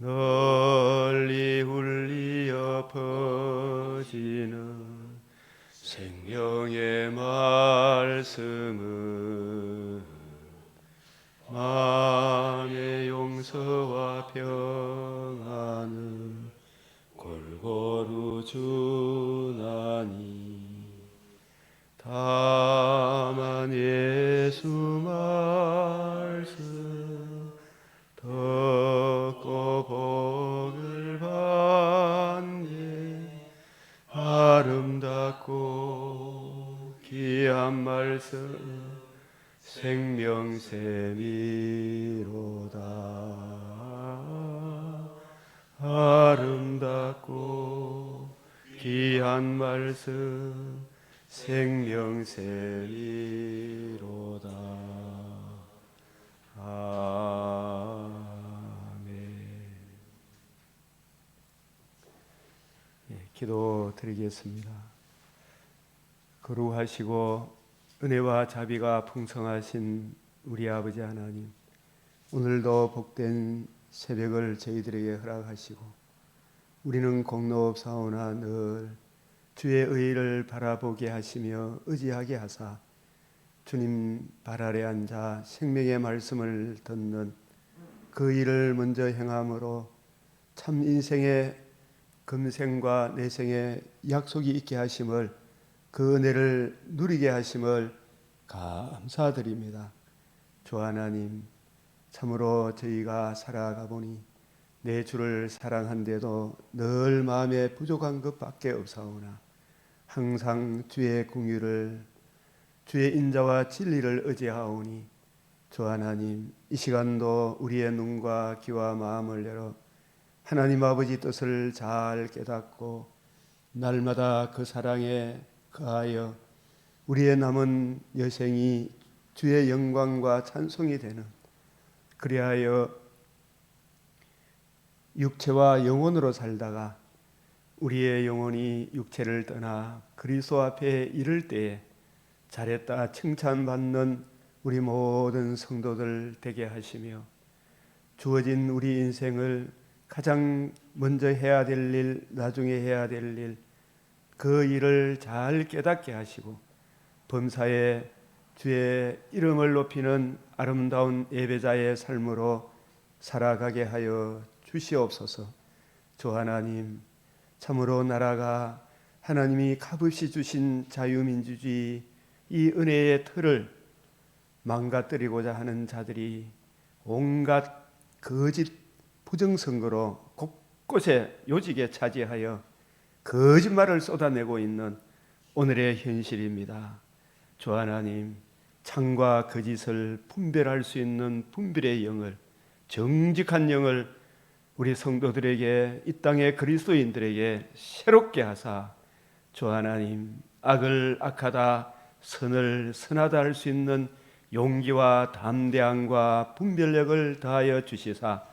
널리 울리어 퍼지는 생명의 말씀은 마음의 용서와 평안을 골고루 주나니 다만 예수 말씀 듣고 복을 받니 아름답고 귀한 말씀 생명샘이로다. 아름답고 귀한 말씀 생명샘이로다. 아멘. 기도 드리겠습니다. 거룩하시고 은혜와 자비가 풍성하신 우리 아버지 하나님, 오늘도 복된 새벽을 저희들에게 허락하시고 우리는 공로없사오나 늘 주의 의를 바라보게 하시며 의지하게 하사 주님 발 아래 앉아 생명의 말씀을 듣는 그 일을 먼저 행함으로 참 인생의 금생과 내생의 약속이 있게 하심을, 그 은혜를 누리게 하심을 감사드립니다. 주 하나님, 참으로 저희가 살아가 보니 내 주를 사랑한데도 늘 마음에 부족한 것밖에 없사오나 항상 주의 긍휼을, 주의 인자와 진리를 의지하오니 주 하나님, 이 시간도 우리의 눈과 귀와 마음을 열어 하나님 아버지 뜻을 잘 깨닫고 날마다 그 사랑에 거하여 우리의 남은 여생이 주의 영광과 찬송이 되는, 그리하여 육체와 영혼으로 살다가 우리의 영혼이 육체를 떠나 그리스도 앞에 이를 때에 잘했다 칭찬받는 우리 모든 성도들 되게 하시며, 주어진 우리 인생을 가장 먼저 해야 될 일, 나중에 해야 될 일, 그 일을 잘 깨닫게 하시고 범사에 주의 이름을 높이는 아름다운 예배자의 삶으로 살아가게 하여 주시옵소서. 주 하나님, 참으로 나라가 하나님이 값없이 주신 자유민주주의 이 은혜의 틀을 망가뜨리고자 하는 자들이 온갖 거짓 부정선거로 곳곳에 요직에 차지하여 거짓말을 쏟아내고 있는 오늘의 현실입니다. 주 하나님, 참과 거짓을 분별할 수 있는 분별의 영을, 정직한 영을 우리 성도들에게, 이 땅의 그리스도인들에게 새롭게 하사 주 하나님, 악을 악하다, 선을 선하다 할 수 있는 용기와 담대함과 분별력을 더하여 주시사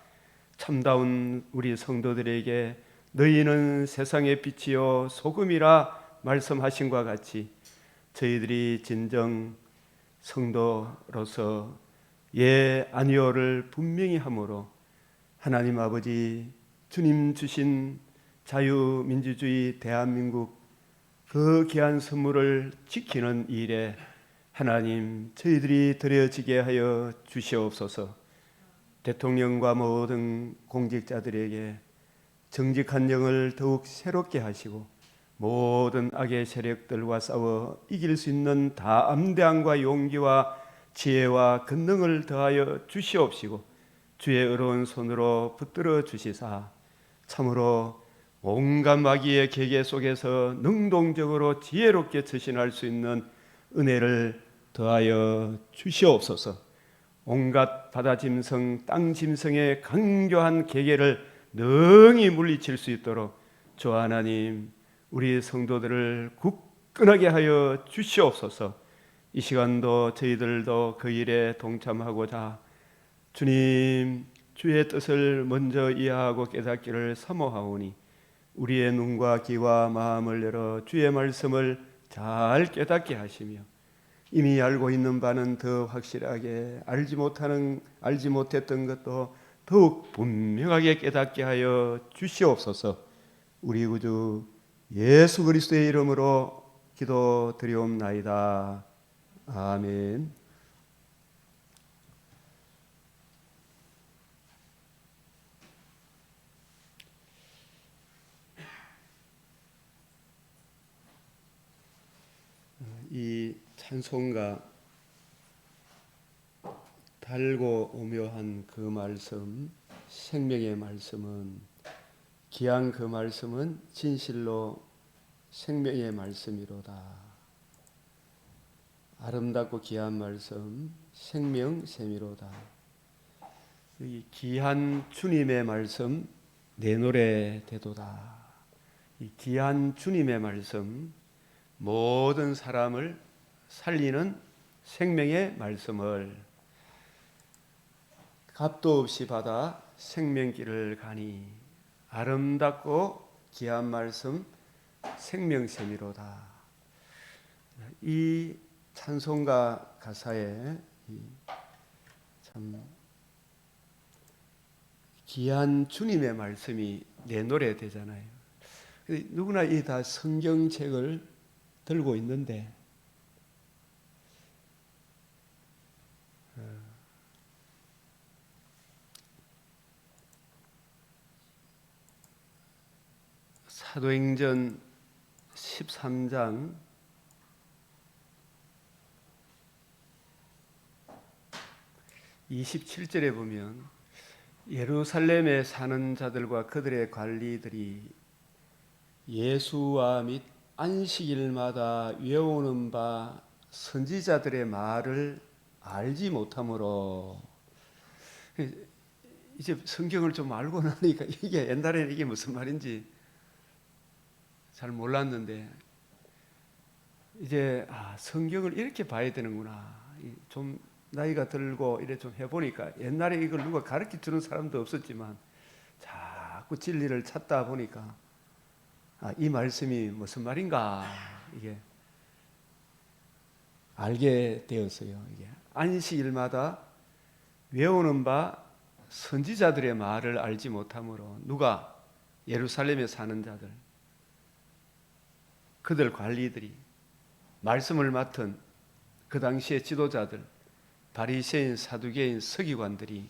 참다운 우리 성도들에게 너희는 세상의 빛이요 소금이라 말씀하신 것 같이 저희들이 진정 성도로서 예 아니오를 분명히 함으로 하나님 아버지, 주님 주신 자유민주주의 대한민국 그 귀한 선물을 지키는 일에 하나님 저희들이 드려지게 하여 주시옵소서. 대통령과 모든 공직자들에게 정직한 영을 더욱 새롭게 하시고 모든 악의 세력들과 싸워 이길 수 있는 담대함과 용기와 지혜와 권능을 더하여 주시옵시고 주의 의로운 손으로 붙들어 주시사 참으로 온갖 마귀의 계계 속에서 능동적으로 지혜롭게 처신할 수 있는 은혜를 더하여 주시옵소서. 온갖 바다 짐승, 땅 짐승의 강교한 계계를 능히 물리칠 수 있도록 주 하나님, 우리 성도들을 굳건하게 하여 주시옵소서. 이 시간도 저희들도 그 일에 동참하고자 주님 주의 뜻을 먼저 이해하고 깨닫기를 사모하오니 우리의 눈과 귀와 마음을 열어 주의 말씀을 잘 깨닫게 하시며 이미 알고 있는 바는 더 확실하게, 알지 못했던 것도 더욱 분명하게 깨닫게 하여 주시옵소서. 우리 구주 예수 그리스도의 이름으로 기도드리옵나이다. 아멘. 이 찬송가 달고 오묘한 그 말씀, 생명의 말씀은, 귀한 그 말씀은 진실로 생명의 말씀이로다. 아름답고 귀한 말씀, 생명샘이로다. 이 귀한 주님의 말씀, 내 노래 되도다. 이 귀한 주님의 말씀, 모든 사람을 살리는 생명의 말씀을 값도 없이 받아 생명길을 가니 아름답고 귀한 말씀 생명샘이로다. 이 찬송가 가사에 참 귀한 주님의 말씀이 내 노래 되잖아요. 누구나 이 다 성경책을 들고 있는데 사도행전 13장 27절에 보면 예루살렘에 사는 자들과 그들의 관리들이 예수와 및 안식일마다 외우는 바 선지자들의 말을 알지 못하므로, 이제 성경을 좀 알고 나니까 이게 옛날에는 이게 무슨 말인지 잘 몰랐는데 이제 성경을 이렇게 봐야 되는구나. 좀 나이가 들고 이래 좀 해보니까 옛날에 이걸 누가 가르쳐 주는 사람도 없었지만 자꾸 진리를 찾다 보니까 이 말씀이 무슨 말인가 이게 알게 되었어요. 이게 안식일마다 외우는 바 선지자들의 말을 알지 못하므로, 누가? 예루살렘에 사는 자들, 그들 관리들이, 말씀을 맡은 그 당시의 지도자들, 바리새인, 사두개인, 서기관들이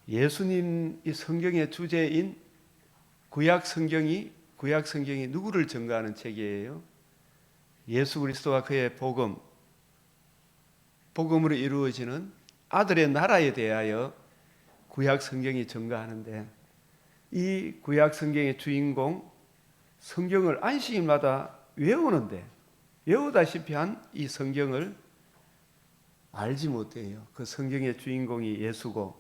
예수님 이 성경의 주제인 구약 성경이 누구를 증거하는 책이에요? 예수 그리스도와 그의 복음으로 이루어지는 아들의 나라에 대하여 구약 성경이 증거하는데, 이 구약 성경의 주인공, 성경을 안식일마다 외우는데 외우다시피 한 이 성경을 알지 못해요. 그 성경의 주인공이 예수고,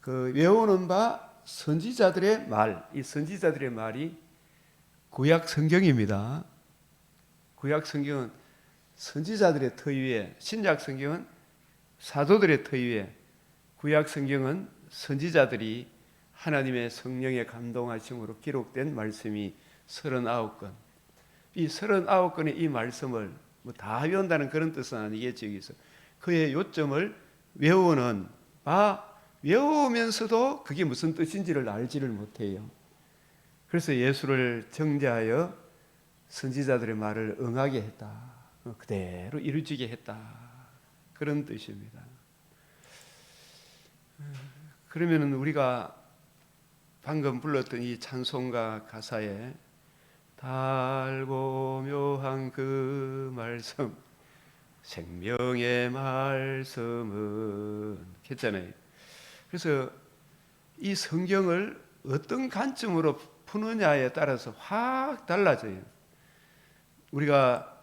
그 외우는 바 선지자들의 말, 이 선지자들의 말이 구약 성경입니다. 구약 성경은 선지자들의 터 위에, 신약 성경은 사도들의 터 위에, 구약 성경은 선지자들이 하나님의 성령의 감동하심으로 기록된 말씀이 39권. 이 39권의 이 말씀을 다 외운다는 그런 뜻은 아니겠죠. 여기서 그의 요점을 외우는 외우면서도 그게 무슨 뜻인지를 알지를 못해요. 그래서 예수를 정죄하여 선지자들의 말을 응하게 했다. 그대로 이루어지게 했다. 그런 뜻입니다. 그러면 우리가 방금 불렀던 이 찬송가 가사에 달고 묘한 그 말씀, 생명의 말씀은 했잖아요. 그래서 이 성경을 어떤 관점으로 푸느냐에 따라서 확 달라져요. 우리가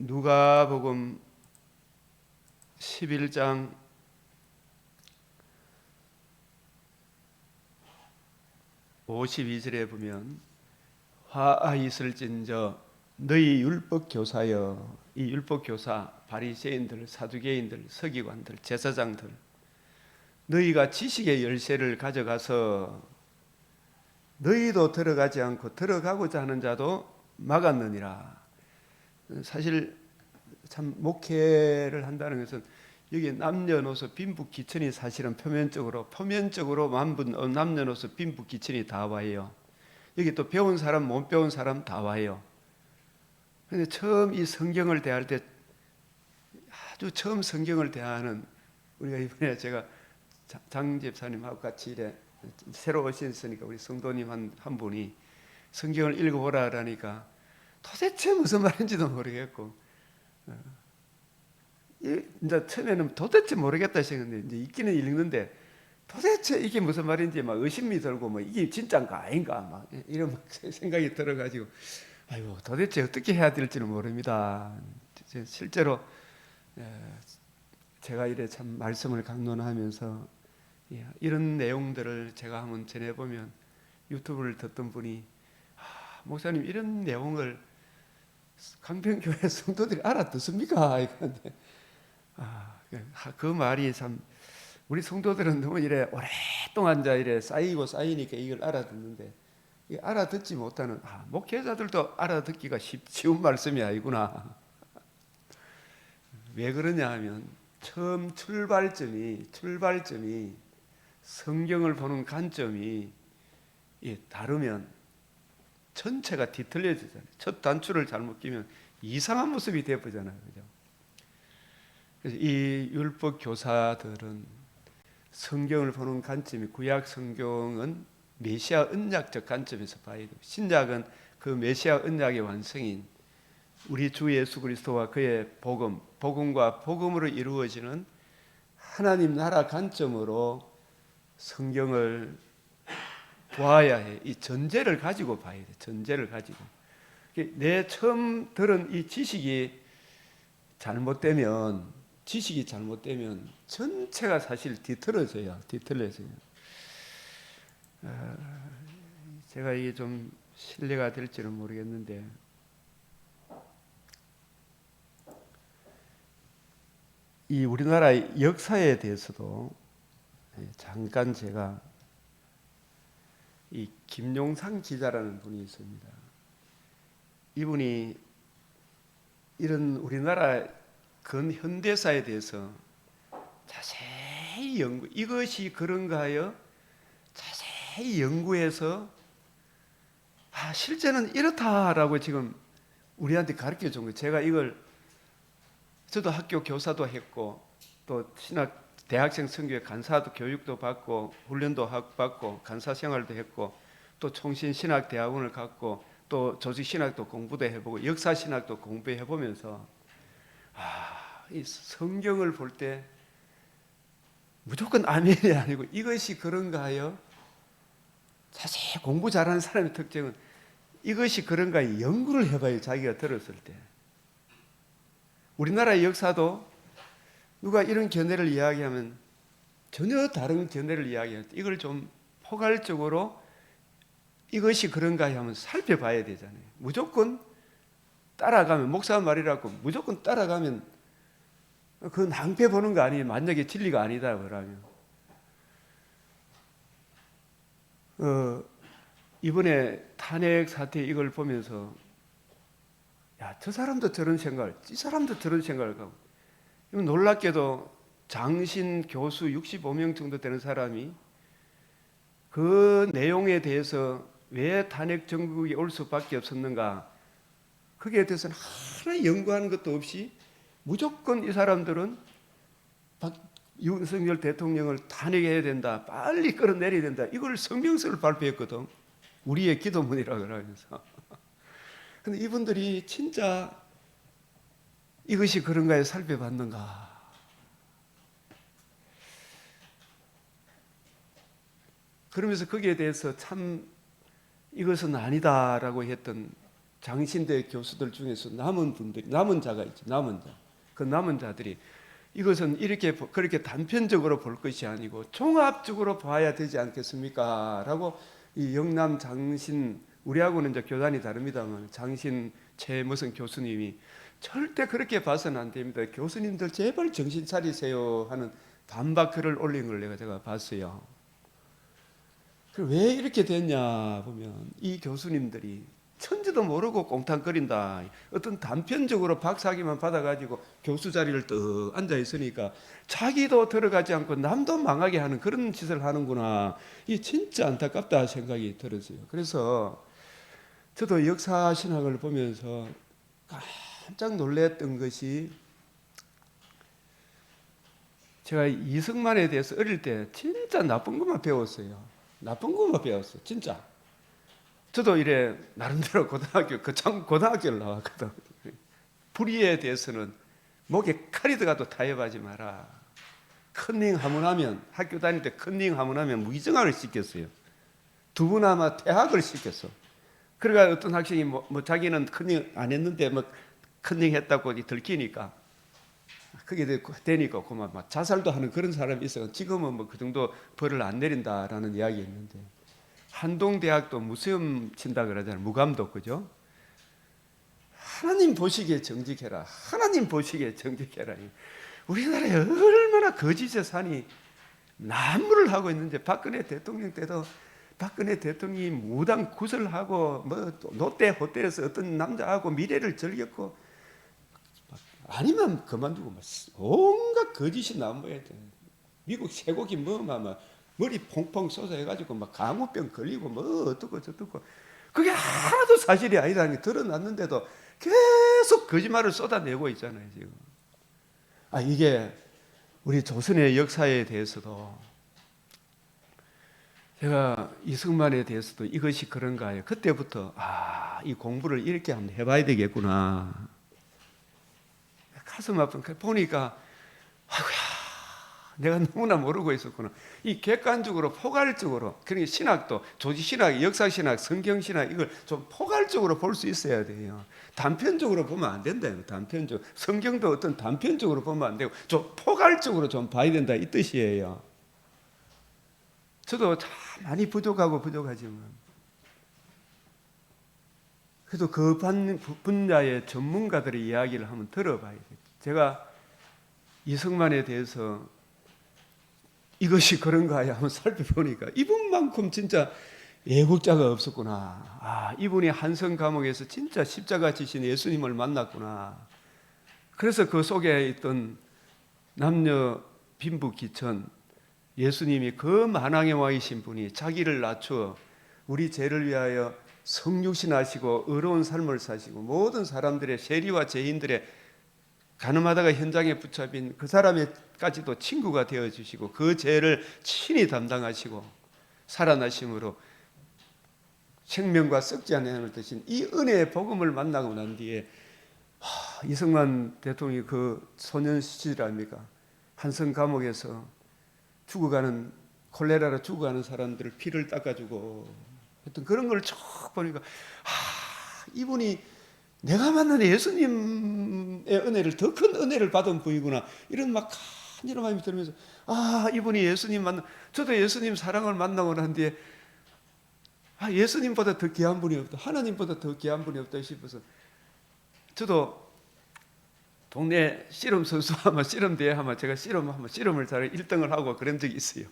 누가복음 11장 52절에 보면 화 있을진저 너희 율법 교사여, 이 율법 교사 바리새인들, 사두개인들, 서기관들, 제사장들, 너희가 지식의 열쇠를 가져가서 너희도 들어가지 않고 들어가고자 하는 자도 막았느니라. 사실 참 목회를 한다는 것은 여기 남녀노소 빈부귀천이 사실은 표면적으로 만분 남녀노소 빈부귀천이 다 와요. 여기 또 배운 사람 못 배운 사람 다 와요. 근데 처음 이 성경을 대할 때 아주 처음 성경을 대하는 우리가 이번에 제가 장 집사님하고 같이 이래 새로 오셨으니까 우리 성도님 한 분이 성경을 읽어보라 하니까 도대체 무슨 말인지도 모르겠고 이제 처음에는 도대체 모르겠다 생각했는데 이제 읽기는 읽는데 도대체 이게 무슨 말인지 막 의심이 들고 뭐 이게 진짜인가 아닌가 막 이런 생각이 들어가지고 아이고 도대체 어떻게 해야 될지는 모릅니다. 실제로 제가 이래 참 말씀을 강론하면서 이런 내용들을 제가 한번 전해보면 유튜브를 듣던 분이 목사님 이런 내용을 강평교회 성도들이 알아듣습니까? 이건데 그 말이 참 우리 성도들은 너무 이래 오랫동안 이래 쌓이니까 이걸 알아듣는데 알아듣지 못하는 목회자들도 알아듣기가 쉬운 말씀이 아니구나. 왜 그러냐 하면 처음 출발점이 성경을 보는 관점이 다르면 전체가 뒤틀려지잖아요. 첫 단추를 잘못 끼면 이상한 모습이 되어보잖아요. 그죠? 그래서 이 율법 교사들은 성경을 보는 관점이 구약 성경은 메시아 언약적 관점에서 봐야 되고 신약은 그 메시아 언약의 완성인 우리 주 예수 그리스도와 그의 복음과 복음으로 이루어지는 하나님 나라 관점으로 성경을 보아야 해. 이 전제를 가지고 봐야 돼. 전제를 가지고. 내 처음 들은 이 지식이 잘못되면 전체가 사실 뒤틀어져요. 제가 이게 좀 신뢰가 될지는 모르겠는데 이 우리나라 역사에 대해서도 잠깐 제가 이 김용상 기자라는 분이 있습니다. 이분이 이런 우리나라 근현대사에 대해서 자세히 이것이 그런가 하여 자세히 연구해서 실제는 이렇다라고 지금 우리한테 가르쳐 준 거예요. 제가 이걸 저도 학교 교사도 했고 또 신학 대학생 선교회 간사도 교육도 받고 훈련도 받고 간사 생활도 했고 또 총신신학대학원을 갔고 또 조직신학도 공부도 해보고 역사신학도 공부해 보면서 이 성경을 볼 때 무조건 아멘이 아니고 이것이 그런가 하여 자세히 공부 잘하는 사람의 특징은 이것이 그런가 하여 연구를 해봐요. 자기가 들었을 때. 우리나라의 역사도 누가 이런 견해를 이야기하면 전혀 다른 견해를 이야기할 때 이걸 좀 포괄적으로 이것이 그런가 하면 살펴봐야 되잖아요. 무조건 따라가면 목사 말이라고 무조건 따라가면 그건 낭패 보는 거 아니에요. 만약에 진리가 아니다 그러면 이번에 탄핵 사태 이걸 보면서 저 사람도 저런 생각을 이 사람도 저런 생각을 하고 놀랍게도 장신 교수 65명 정도 되는 사람이 그 내용에 대해서 왜 탄핵 정국이 올 수밖에 없었는가 거기에 대해서는 하나 연구하는 것도 없이 무조건 이 사람들은 윤석열 대통령을 탄핵해야 된다 빨리 끌어내려야 된다 이걸 성명서를 발표했거든. 우리의 기도문이라고 그러면서 근데 이분들이 진짜 이것이 그런가에 살펴봤는가? 그러면서 거기에 대해서 참 이것은 아니다라고 했던 장신대 교수들 중에서 남은 자가 있죠. 그 남은 자들이 이것은 그렇게 단편적으로 볼 것이 아니고 종합적으로 봐야 되지 않겠습니까? 라고 이 영남 장신 우리하고는 이제 교단이 다릅니다만 장신 최 무슨 교수님이 절대 그렇게 봐서는 안 됩니다. 교수님들 제발 정신 차리세요 하는 반박 글을 올린 걸 제가 봤어요. 왜 이렇게 됐냐 보면 이 교수님들이 천지도 모르고 꽁탕거린다. 어떤 단편적으로 박사학위만 받아가지고 교수 자리를 떡 앉아 있으니까 자기도 들어가지 않고 남도 망하게 하는 그런 짓을 하는구나. 이게 진짜 안타깝다 생각이 들었어요. 그래서 저도 역사 신학을 보면서 깜짝 놀랐던 것이, 제가 이승만에 대해서 어릴 때 진짜 나쁜 것만 배웠어요. 나쁜 것만 배웠어요. 진짜. 저도 이래 나름대로 고등학교, 고등학교를 나왔거든. 불의에 대해서는 목에 칼이 들어가도 타협하지 마라. 컨닝 하면 하면, 학교 다닐 때 컨닝 하면 하면 무기징역을 시켰어요. 두 분 아마 퇴학을 시켰어. 그러니까 어떤 학생이 뭐 자기는 컨닝 안 했는데 뭐 컨닝 했다고 들키니까 그게 되니까 그만 막 자살도 하는 그런 사람이 있어. 지금은 뭐 그 정도 벌을 안 내린다라는 이야기였는데, 한동대학도 무시험 친다 그러잖아요. 무감독, 그죠? 하나님 보시기에 정직해라. 하나님 보시기에 정직해라. 우리나라에 얼마나 거짓의 산이 난무를 하고 있는데, 박근혜 대통령 때도 박근혜 대통령이 무당 구설하고 뭐 롯데 호텔에서 어떤 남자하고 미래를 즐겼고, 아니면 그만두고 막 온갖 거짓이 난무해야 돼. 미국 쇠고기 뭐만 머리 퐁퐁 쏟아 해가지고 막 강우병 걸리고 뭐 어떻고 저떻고, 그게 하나도 사실이 아니라는 게 드러났는데도 계속 거짓말을 쏟아내고 있잖아요 지금. 이게 우리 조선의 역사에 대해서도, 제가 이승만에 대해서도 이것이 그런가 해요. 그때부터 이 공부를 이렇게 한번 해봐야 되겠구나. 가슴 아픈 보니까 내가 너무나 모르고 있었구나. 이 객관적으로 포괄적으로, 그러니까 신학도 조지신학, 역사신학, 성경신학, 이걸 좀 포괄적으로 볼 수 있어야 돼요. 단편적으로 보면 안 된다요. 단편적으로. 성경도 어떤 단편적으로 보면 안 되고 좀 포괄적으로 좀 봐야 된다, 이 뜻이에요. 저도 참 많이 부족하지만 그래도 그 분야의 전문가들의 이야기를 한번 들어봐야 돼요. 제가 이승만에 대해서 이것이 그런가 한번 살펴보니까 이분만큼 진짜 애국자가 없었구나. 이분이 한성 감옥에서 진짜 십자가 지신 예수님을 만났구나. 그래서 그 속에 있던 남녀 빈부 기천, 예수님이 그 만왕에 와 계신 분이 자기를 낮추어 우리 죄를 위하여 성육신하시고 의로운 삶을 사시고 모든 사람들의 세리와 죄인들의 가늠하다가 현장에 붙잡힌 그 사람에까지도 친구가 되어주시고 그 죄를 친히 담당하시고 살아나심으로 생명과 썩지 않는 하나님을 드신 이 은혜의 복음을 만나고 난 뒤에 이승만 대통령이 그 소년 시절 아닙니까? 한성 감옥에서 죽어가는, 콜레라로 죽어가는 사람들을 피를 닦아주고 했던 그런 걸 쭉 보니까 이분이 내가 만난 예수님의 은혜를, 더 큰 은혜를 받은 분이구나, 이런 막 간절한 마음이 들면서 이분이 예수님 저도 예수님 사랑을 만나고 난 뒤에 예수님보다 더 귀한 분이 없다, 하나님보다 더 귀한 분이 없다 싶어서 저도 동네 씨름 선수 하면 씨름 대회 하면 제가 씨름을 잘 1등을 하고 그런 적이 있어요.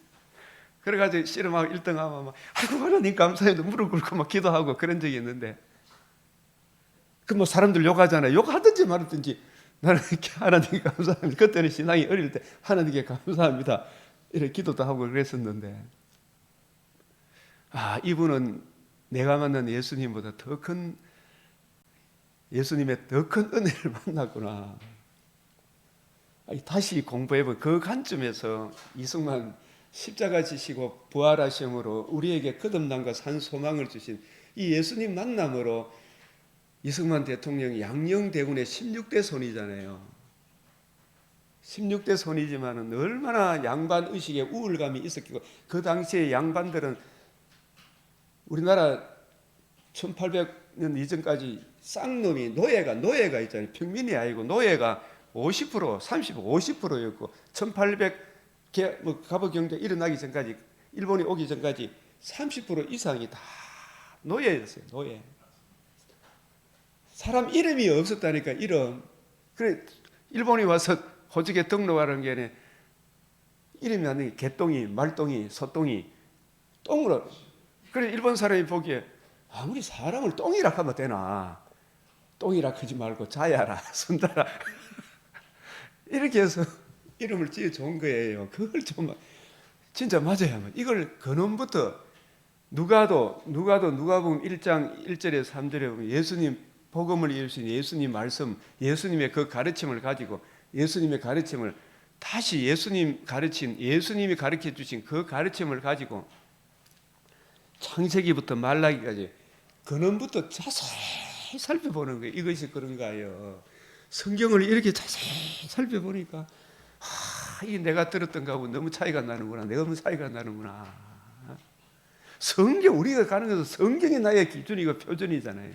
그래가지고 씨름하고 1등하면 막 하나님 감사해도 무릎 꿇고 막 기도하고 그런 적이 있는데, 그 뭐 사람들 욕하잖아요. 욕하든지 말든지 나는 이렇게 하나님께 감사합니다. 그때는 신앙이 어릴 때 하나님께 감사합니다 이렇게 기도도 하고 그랬었는데, 이분은 내가 만난 예수님보다 더 큰, 예수님의 더 큰 은혜를 만났구나. 다시 공부해본 그 관점에서 이승만 십자가 지시고 부활하심으로 우리에게 거듭남과 산 소망을 주신 이 예수님 만남으로 이승만 대통령이 양녕대군의 16대 손이잖아요. 16대 손이지만은 얼마나 양반 의식에 우울감이 있었겠고, 그 당시에 양반들은 우리나라 1800년 이전까지 쌍놈이 노예가 있잖아요. 평민이 아니고 노예가 50%, 50%였고 1800 갑오 경제 일어나기 전까지, 일본이 오기 전까지 30% 이상이 다 노예였어요. 노예. 사람 이름이 없었다니까, 이름. 그래 일본이 와서 호적에 등록하는 게 아니라 이름이 아니고 개똥이, 말똥이, 소똥이, 똥으로. 그래 일본 사람이 보기에 아무리 사람을 똥이라 하면 되나? 똥이라 하지 말고 자야라, 순다라. 이렇게 해서 이름을 지어 좋은 거예요. 그걸 좀 진짜 맞아야 만 이걸 근원부터 누가복음 1장 1절에 3절에 보면 예수님 복음을 이루신 예수님 말씀, 예수님의 그 가르침을 가지고 예수님의 가르침을 다시 예수님이 가르쳐 주신 그 가르침을 가지고 창세기부터 말라기까지 근원부터 자세히 살펴보는 거예요. 이것이 그런가요? 성경을 이렇게 자세히 살펴보니까 이게 내가 들었던 거하고 너무 차이가 나는구나. 너무 차이가 나는구나. 성경, 우리가 가는 것은 성경이 나의 기준이고 표준이잖아요.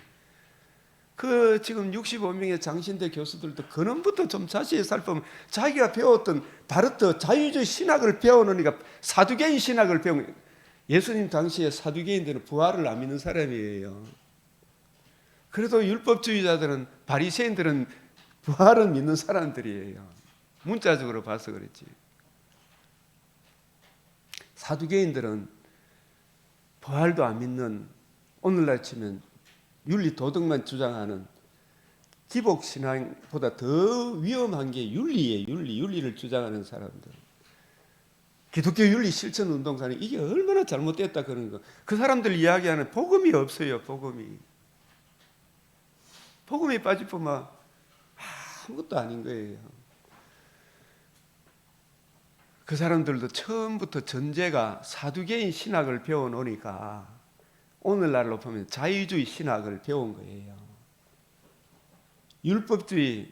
그 지금 65명의 장신대 교수들도 근원부터 좀 자세히 살펴보면 자기가 배웠던 바르트 자유주의 신학을 배워놓으니까 사두개인 신학을 배운, 예수님 당시에 사두개인들은 부활을 안 믿는 사람이에요. 그래도 율법주의자들은, 바리새인들은 부활을 믿는 사람들이에요. 문자적으로 봐서 그랬지. 사두개인들은 부활도 안 믿는, 오늘날 치면 윤리 도덕만 주장하는 기복신앙보다 더 위험한 게 윤리예요. 윤리를 주장하는 사람들. 기독교 윤리 실천 운동가는 이게 얼마나 잘못됐다 그런 거. 그 사람들 이야기하는 복음이 없어요. 복음이 빠질 뿐만 아무것도 아닌 거예요. 그 사람들도 처음부터 전제가 사두개인 신학을 배워놓으니까 오늘날로 보면 자유주의 신학을 배운 거예요. 율법주의,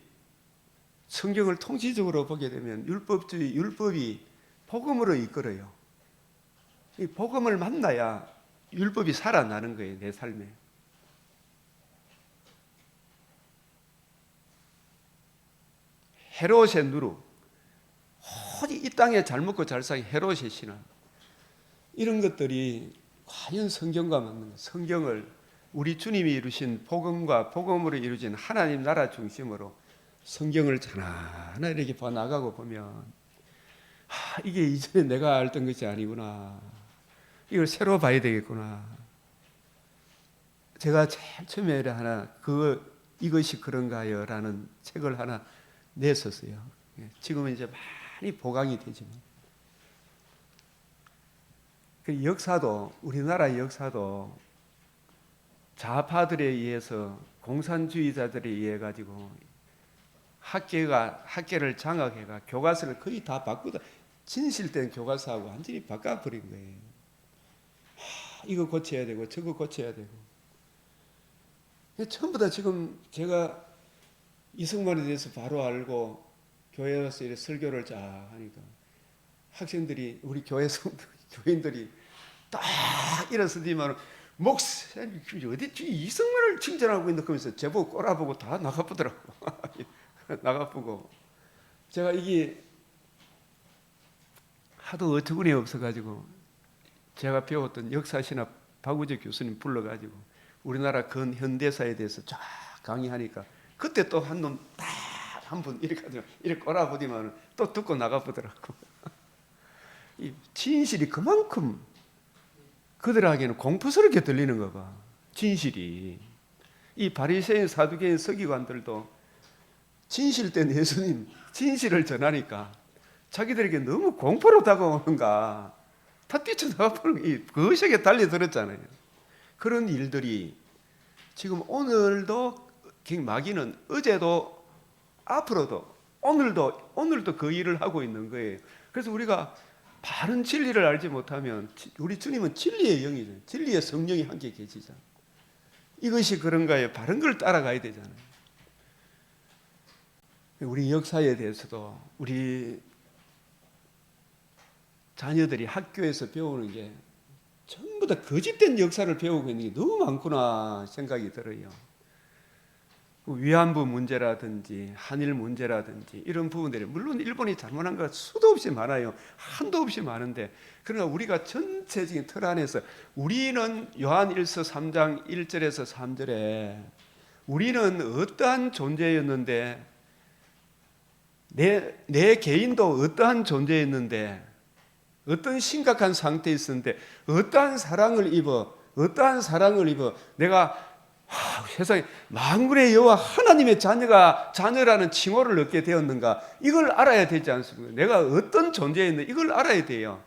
성경을 통치적으로 보게 되면 율법이 복음으로 이끌어요. 이 복음을 만나야 율법이 살아나는 거예요, 내 삶에. 헤롯의 누루, 이 땅에 잘 먹고 잘 사기 헤롯의 신앙, 이런 것들이 과연 성경과 맞는 거예요. 성경을 우리 주님이 이루신 복음과 복음으로 이루어진 하나님 나라 중심으로 성경을 하나하나 이렇게 봐나가고 보면 이게 이전에 내가 알던 것이 아니구나. 이걸 새로 봐야 되겠구나. 제가 제일 처음에 이것이 그런가요? 라는 책을 하나 냈었어요. 지금은 이제 많이 보강이 되지만. 그 역사도, 우리나라 역사도 좌파들에 의해서, 공산주의자들에 의해 가지고 학계를 장악해가 교과서를 거의 다 바꾸다, 진실된 교과서하고 완전히 바꿔버린 거예요. 이거 고쳐야 되고 저거 고쳐야 되고. 전부 다 지금 제가 이승만에 대해서 바로 알고 교회 가서 이렇게 설교를 쫙 하니까 학생들이, 우리 교인들이 딱 일어서지만 목사님 어디 이승만을 칭찬하고 있는 거면서 제보고 꼬라보고 다 나가보더라고. 나가보고 제가 이게 하도 어처구니 없어가지고 제가 배웠던 역사신학 박우재 교수님 불러가지고 우리나라 근현대사에 대해서 쫙 강의하니까 그때 또 한 놈 딱 한 분 이렇게 꼬라보더만 또 듣고 나가보더라고. 이 진실이 그만큼 그들에게는 공포스럽게 들리는 거 봐. 진실이. 이 바리새인 사두개인 서기관들도 진실된 예수님 진실을 전하니까 자기들에게 너무 공포로 다가오는가 다 뛰쳐나가보는 그 의식에 달려들었잖아요. 그런 일들이 지금 오늘도 마귀는 어제도 앞으로도 오늘도 그 일을 하고 있는 거예요. 그래서 우리가 바른 진리를 알지 못하면, 우리 주님은 진리의 영이죠. 진리의 성령이 함께 계시잖아요. 이것이 그런가요? 바른 걸 따라가야 되잖아요. 우리 역사에 대해서도 우리 자녀들이 학교에서 배우는 게 전부 다 거짓된 역사를 배우고 있는 게 너무 많구나 생각이 들어요. 위안부 문제라든지 한일 문제라든지 이런 부분들이, 물론 일본이 잘못한 거 수도 없이 많아요. 한도 없이 많은데, 그러나 우리가 전체적인 틀 안에서 우리는 요한일서 3장 1절에서 3절에 우리는 어떠한 존재였는데, 내 개인도 어떠한 존재였는데, 어떤 심각한 상태에 있었는데 어떠한 사랑을 입어 어떠한 사랑을 입어 내가 세상에 만군의 여호와 하나님의 자녀라는 칭호를 얻게 되었는가, 이걸 알아야 되지 않습니까? 내가 어떤 존재였는가 이걸 알아야 돼요.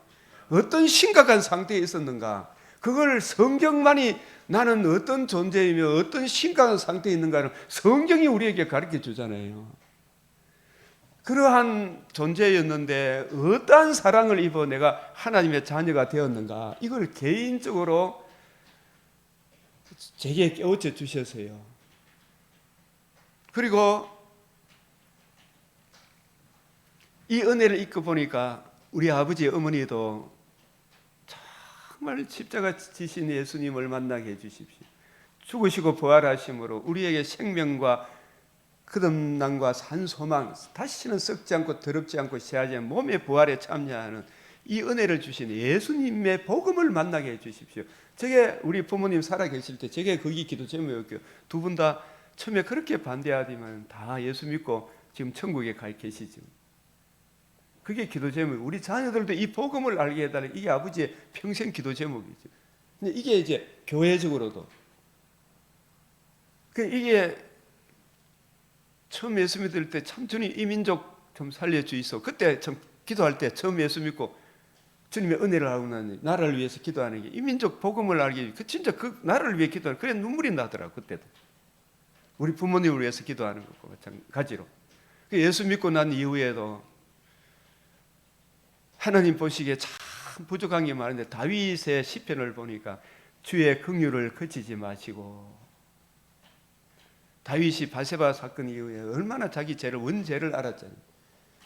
어떤 심각한 상태에 있었는가, 그걸 성경만이 나는 어떤 존재이며 어떤 심각한 상태에 있는가를 성경이 우리에게 가르쳐 주잖아요. 그러한 존재였는데 어떠한 사랑을 입어 내가 하나님의 자녀가 되었는가, 이걸 개인적으로 제게 깨우쳐 주셔서요. 그리고 이 은혜를 잊고 보니까 우리 아버지 어머니도 정말 십자가 지신 예수님을 만나게 해주십시오. 죽으시고 부활하심으로 우리에게 생명과 거듭남과 산 소망, 다시는 썩지 않고 더럽지 않고 쇠하지 않은 몸의 부활에 참여하는 이 은혜를 주신 예수님의 복음을 만나게 해주십시오. 저게 우리 부모님 살아계실 때 저게 거기 기도 제목이었고요. 두 분 다 처음에 그렇게 반대하지만 다 예수 믿고 지금 천국에 가 계시죠. 그게 기도 제목. 우리 자녀들도 이 복음을 알게 해달라. 이게 아버지의 평생 기도 제목이죠. 근데 이게 이제 교회적으로도 이게 처음 예수 믿을 때 참 주님 이 민족 좀 살려주이소. 그때 참 기도할 때 처음 예수 믿고 주님의 은혜를 알고 나니 나라를 위해서 기도하는 게 이 민족 복음을 알기 위해 진짜 그 나라를 위해 기도하는, 그래 눈물이 나더라고. 그때도 우리 부모님을 위해서 기도하는 것과 마찬가지로 예수 믿고 난 이후에도 하나님 보시기에 참 부족한 게 많은데 다윗의 시편을 보니까 주의 긍휼을 그치지 마시고, 다윗이 바세바 사건 이후에 얼마나 자기 죄를 원죄를 알았잖아요.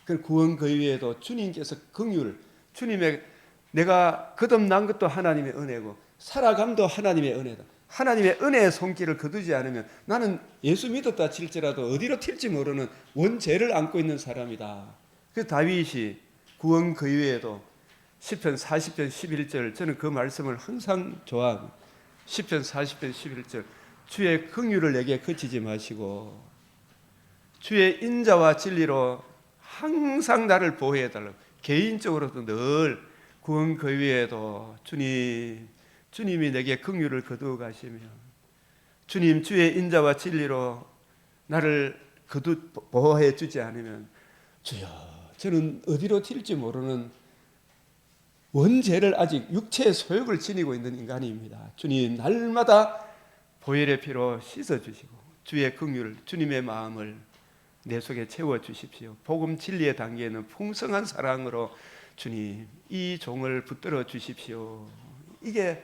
그 구원 그 이후에도 주님께서 긍휼, 주님의 내가 거듭난 것도 하나님의 은혜고 살아감도 하나님의 은혜다. 하나님의 은혜의 손길을 거두지 않으면 나는 예수 믿었다 칠지라도 어디로 튈지 모르는 원죄를 안고 있는 사람이다. 그래서 다윗이 구원 그 이후에도 시편 40편 11절, 저는 그 말씀을 항상 좋아합니다. 시편 40편 11절, 주의 긍휼을 내게 그치지 마시고 주의 인자와 진리로 항상 나를 보호해달라고. 개인적으로도 늘 구원 그 위에도 주님이 내게 긍휼을 거두어 가시며 주님 주의 인자와 진리로 나를 보호해 주지 않으면 주여 저는 어디로 튈지 모르는 원죄를 아직 육체의 소욕을 지니고 있는 인간입니다. 주님 날마다 보혈의 피로 씻어주시고 주의 긍휼, 주님의 마음을 내 속에 채워주십시오. 복음 진리의 단계에는 풍성한 사랑으로 주님 이 종을 붙들어 주십시오. 이게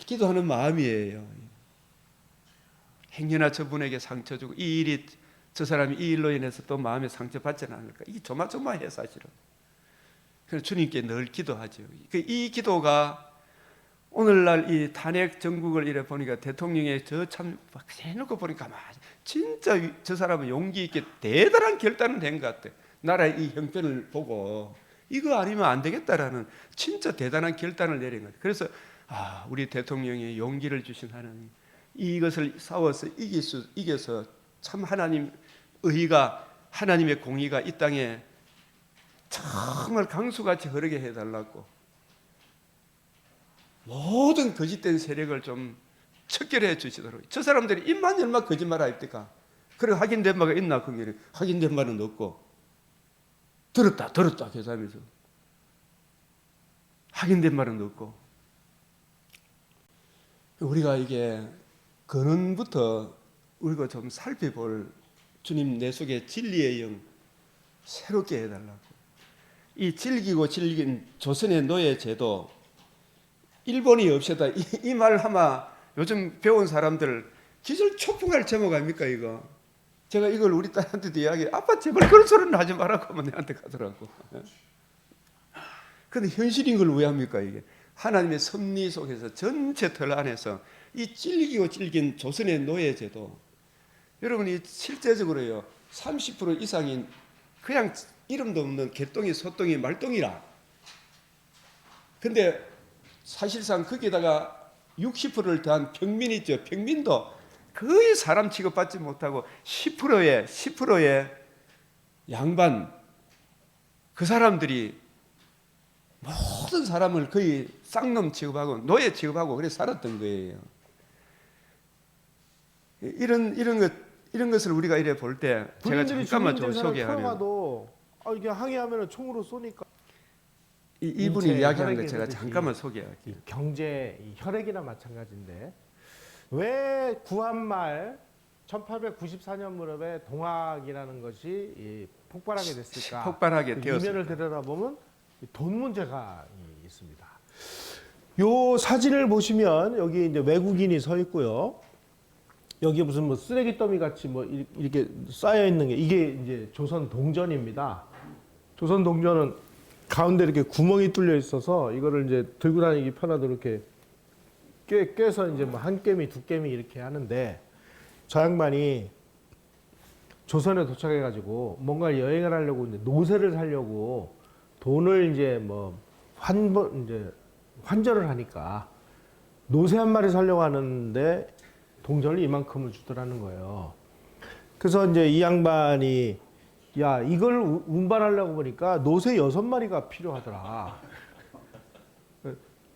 기도하는 마음이에요. 행여나 저분에게 상처 주고 이 일이 저 사람이 이 일로 인해서 또 마음에 상처받지는 않을까, 이게 조마조마해 사실은. 그래서 주님께 늘 기도하죠. 이 기도가 오늘날 이 탄핵 정국을 이래 보니까 대통령의 저 참 해놓고 보니까 진짜 저 사람은 용기 있게 대단한 결단을 한 것 같아. 나라의 이 형편을 보고 이거 아니면 안 되겠다라는 진짜 대단한 결단을 내린 거예요. 그래서 우리 대통령이 용기를 주신 하나님, 이것을 싸워서 이겨서 참 하나님 의가, 하나님의 공의가 이 땅에 정말 강수같이 흐르게 해달라고 모든 거짓된 세력을 좀 척결해 주시도록. 저 사람들이 입만 열면 거짓말 하입니까? 그래 확인된 바가 있나? 그게 확인된 바는 없고 들었다 계산하면서 확인된 바는 없고. 우리가 이게 근원부터 우리가 좀 살펴볼 주님 내 속에 진리의 영 새롭게 해달라고. 이 질긴 조선의 노예 제도, 일본이 없애다 이 말 하마 요즘 배운 사람들 기절 초풍할 제목 아닙니까 이거? 제가 이걸 우리 딸한테도 이야기해. 아빠 제발 그런 소리는 하지 말라고 하면 내한테 가더라고. 그런데 현실인 걸 왜 합니까 이게? 하나님의 섭리 속에서 전체 틀 안에서 이 질긴 조선의 노예 제도, 여러분이 실제적으로요 30% 이상인 그냥 이름도 없는 개똥이, 소똥이, 말똥이라. 근데 사실상 거기다가 60%를 더한 평민 있죠. 평민도 거의 사람 취급받지 못하고 10%의 양반, 그 사람들이 모든 모든 사람을 거의 쌍놈 취급하고 노예 취급하고 그래 살았던 거예요. 이런 것을 우리가 이래 볼 때 제가 잠깐만 좀 소개하면 이게 항의하면 총으로 쏘니까 이분이 이야기하는 거 제가 잠깐만 소개할게요. 경제 혈액이나 마찬가지인데 왜 구한말 1894년 무렵에 동학이라는 것이 폭발하게 됐을까? 폭발하게 되었습니다. 이면을 들여다보면 돈 문제가 있습니다. 요 사진을 보시면 여기 이제 외국인이 서 있고요. 여기 무슨 뭐 쓰레기 더미 같이 뭐 이렇게 쌓여 있는 게 이게 이제 조선 동전입니다. 조선 동전은 가운데 이렇게 구멍이 뚫려 있어서 이거를 이제 들고 다니기 편하도록 이렇게 꿰서 이제 뭐 한 개미 두 개미 이렇게 하는데 저 양반이 조선에 도착해 가지고 뭔가 여행을 하려고 이제 노새를 살려고 돈을 이제 뭐 환전을 하니까 노새 한 마리 살려고 하는데 동전을 이만큼을 주더라는 거예요. 그래서 이제 이 양반이 야 이걸 운반하려고 보니까 노새 6마리가 필요하더라.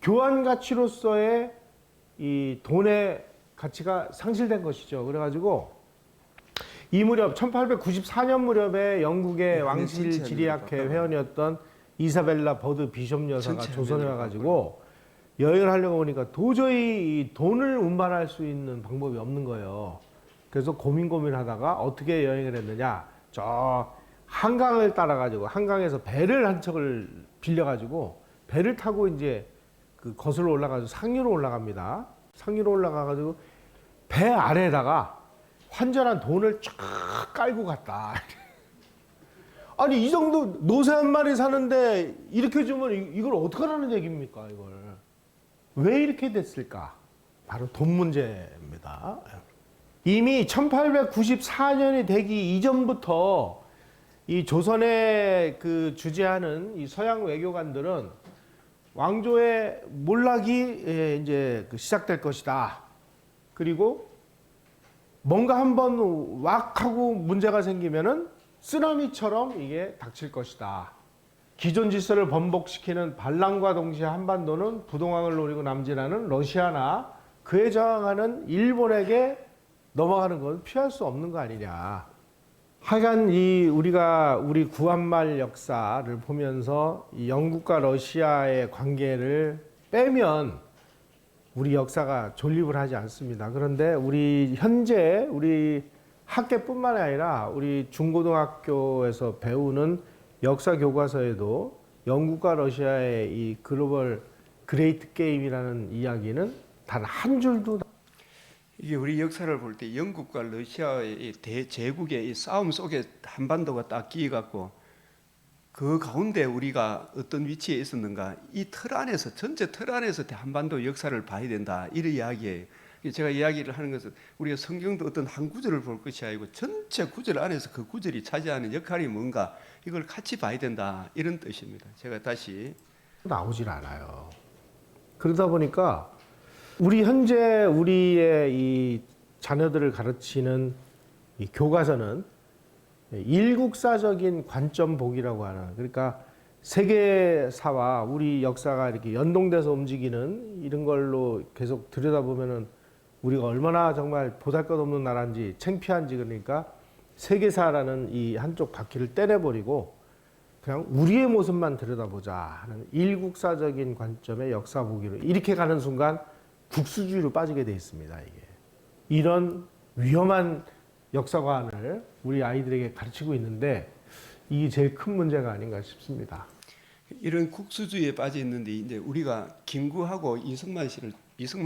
교환 가치로서의 이 돈의 가치가 상실된 것이죠. 그래가지고 이 무렵 1894년 무렵에 영국의 왕실 지리학회 회원이었던 이사벨라 버드 비숍 여사가 조선에 와가지고 여행을 하려고 보니까 도저히 이 돈을 운반할 수 있는 방법이 없는 거예요. 그래서 고민하다가 어떻게 여행을 했느냐. 저 한강을 따라가지고 한강에서 배를 한 척을 빌려가지고 배를 타고 이제 그 거슬러 올라가서 상류로 올라갑니다. 상류로 올라가가지고 배 아래에다가 환전한 돈을 쫙 깔고 갔다. 아니 이 정도 노새 한 마리 사는데 이렇게 주면 이걸 어떡하라는 얘기입니까 이걸. 왜 이렇게 됐을까? 바로 돈 문제입니다. 이미 1894년이 되기 이전부터 이 조선에 그 주재하는 이 서양 외교관들은 왕조의 몰락이 이제 시작될 것이다. 그리고 뭔가 한번 왁 하고 문제가 생기면은 쓰나미처럼 이게 닥칠 것이다. 기존 질서를 번복시키는 반란과 동시에 한반도는 부동항을 노리고 남진하는 러시아나 그에 저항하는 일본에게 넘어가는 건 피할 수 없는 거 아니냐. 하여간 우리 구한말 역사를 보면서 이 영국과 러시아의 관계를 빼면 우리 역사가 존립을 하지 않습니다. 그런데 우리 현재 우리 학계뿐만 아니라 우리 중고등학교에서 배우는 역사 교과서에도 영국과 러시아의 이 글로벌 그레이트 게임이라는 이야기는 단 한 줄도 이게 우리 역사를 볼 때 영국과 러시아의 이 대제국의 이 싸움 속에 한반도가 딱 끼어갖고 그 가운데 우리가 어떤 위치에 있었는가 이 틀 안에서 전체 틀 안에서 한반도 역사를 봐야 된다 이런 이야기예요. 제가 이야기를 하는 것은 우리가 성경도 어떤 한 구절을 볼 것이 아니고 전체 구절 안에서 그 구절이 차지하는 역할이 뭔가 이걸 같이 봐야 된다 이런 뜻입니다. 제가 다시 나오질 않아요. 그러다 보니까 우리 현재 우리의 이 자녀들을 가르치는 이 교과서는 일국사적인 관점 보기라고 하는, 그러니까 세계사와 우리 역사가 이렇게 연동돼서 움직이는 이런 걸로 계속 들여다보면은 우리가 얼마나 정말 보잘것없는 나라인지 창피한지. 그러니까 세계사라는 이 한쪽 바퀴를 떼내버리고 그냥 우리의 모습만 들여다보자 하는 일국사적인 관점의 역사 보기로 이렇게 가는 순간 국수주의로 빠지게 돼 있습니다. 이게 이런 위험한 역사관을 우리 아이들에게 가르치고 있는데 이게 제일 큰 문제가 아닌가 싶습니다. 이런 국수주의에 빠져 있는데 이제 우리가 김구하고 이승만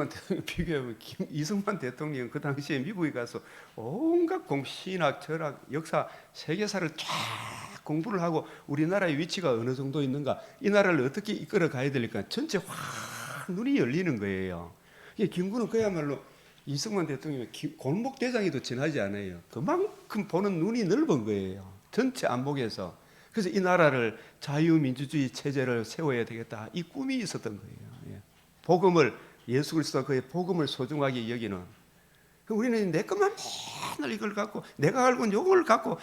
대통령 비교하면 이승만 대통령 그 당시에 미국에 가서 온갖 신학, 철학, 역사, 세계사를 쫙 공부를 하고 우리나라의 위치가 어느 정도 있는가, 이 나라를 어떻게 이끌어 가야 될까 전체 확 눈이 열리는 거예요. 김구는 그야말로 이승만 대통령이 골목 대장에도 지나지 않아요. 그만큼 보는 눈이 넓은 거예요. 전체 안목에서. 그래서 이 나라를 자유민주주의 체제를 세워야 되겠다. 이 꿈이 있었던 거예요. 복음을, 예수 그리스도 그의 복음을 소중하게 여기는. 우리는 내 것만 맨날 이걸 갖고 내가 알고 있는 요걸 갖고 막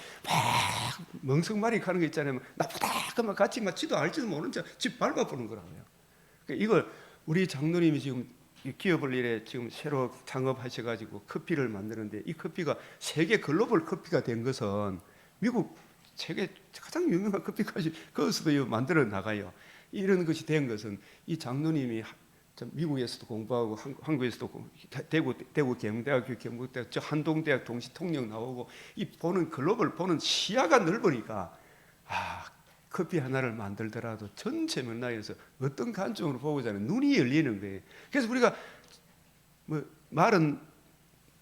멍석말이 가는 거 있잖아요. 나쁘다 그만 같이 막 지도 알지도 모르는 척 집 밟아보는 거라고요. 그러니까 이걸 우리 장로님이 지금 이 기업을 이래 지금 새로 창업하셔가지고 커피를 만드는데 이 커피가 세계 글로벌 커피가 된 것은 미국 세계 가장 유명한 커피까지 거기서도 만들어 나가요. 이런 것이 된 것은 이 장로님이 미국에서도 공부하고 한국에서도 대구 경대학교 경북대학 저 한동대학 동시 통역 나오고 이 보는 글로벌 보는 시야가 넓으니까 커피 하나를 만들더라도 전체 문화에서 어떤 관점으로 보고자 하는 눈이 열리는 거예요. 그래서 우리가 뭐 말은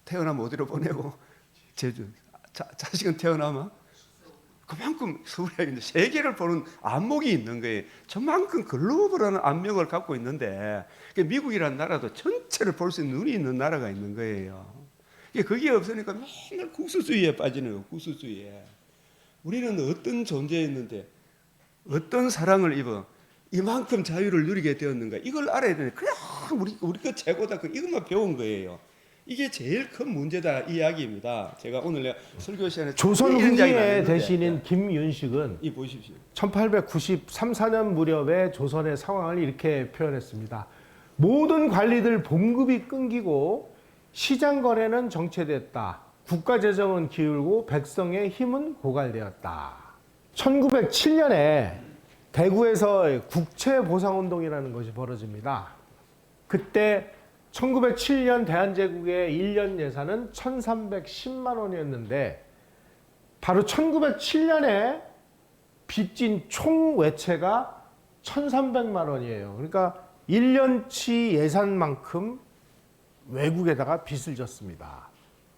태어나면 어디로 보내고 제주 자식은 태어나면 그만큼 서울에 있는 세계를 보는 안목이 있는 거예요. 저만큼 글로벌한 안목을 갖고 있는데 미국이라는 나라도 전체를 볼 수 있는 눈이 있는 나라가 있는 거예요. 그게 없으니까 맨날 국수주의에 빠지는 거예요. 국수주의에. 우리는 어떤 존재였는데 어떤 사랑을 입어 이만큼 자유를 누리게 되었는가 이걸 알아야 되는데 그냥 우리 거 최고다 이것만 배운 거예요. 이게 제일 큰 문제다 이야기입니다. 제가 오늘 설교 시간에 조선 후기의 대신인 김윤식은 이 보십시오. 1893, 4년 무렵에 조선의 상황을 이렇게 표현했습니다. 모든 관리들 봉급이 끊기고 시장 거래는 정체됐다. 국가 재정은 기울고 백성의 힘은 고갈되었다. 1907년에 대구에서 국채보상운동이라는 것이 벌어집니다. 그때 1907년 대한제국의 1년 예산은 1310만 원이었는데 바로 1907년에 빚진 총 외채가 1300만 원이에요. 그러니까 1년치 예산만큼 외국에다가 빚을 졌습니다.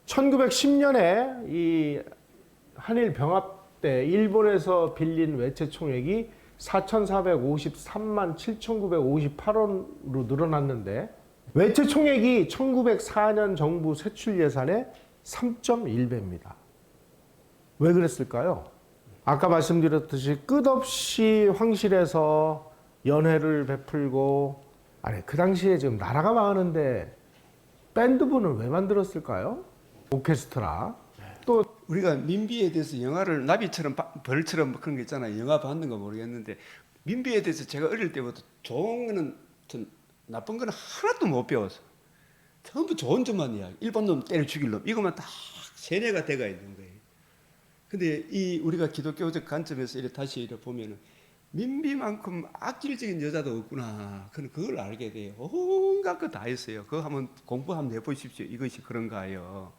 1910년에 이 한일 병합 때 일본에서 빌린 외채 총액이 4,453만 7,958원으로 늘어났는데 외채 총액이 1904년 정부 세출 예산의 3.1배입니다. 왜 그랬을까요? 아까 말씀드렸듯이 끝없이 황실에서 연회를 베풀고 그 당시에 지금 나라가 망하는데 밴드부는 왜 만들었을까요? 오케스트라. 또 우리가 민비에 대해서 영화를 나비처럼 벌처럼 그런 거 있잖아요. 영화 봤는 거 모르겠는데 민비에 대해서 제가 어릴 때부터 좋은 거는 전 나쁜 거는 하나도 못 배웠어. 전부 좋은 점만 이야기. 일본 놈 때려 죽일 놈 이것만 딱 세뇌가 돼가 있는 거예요. 근데 이 우리가 기독교적 관점에서 이렇게 다시 이렇게 보면은 민비만큼 악질적인 여자도 없구나. 그걸 알게 돼요. 온갖 거 다 했어요. 그거 한번 공부 한번 해보십시오. 이것이 그런가요?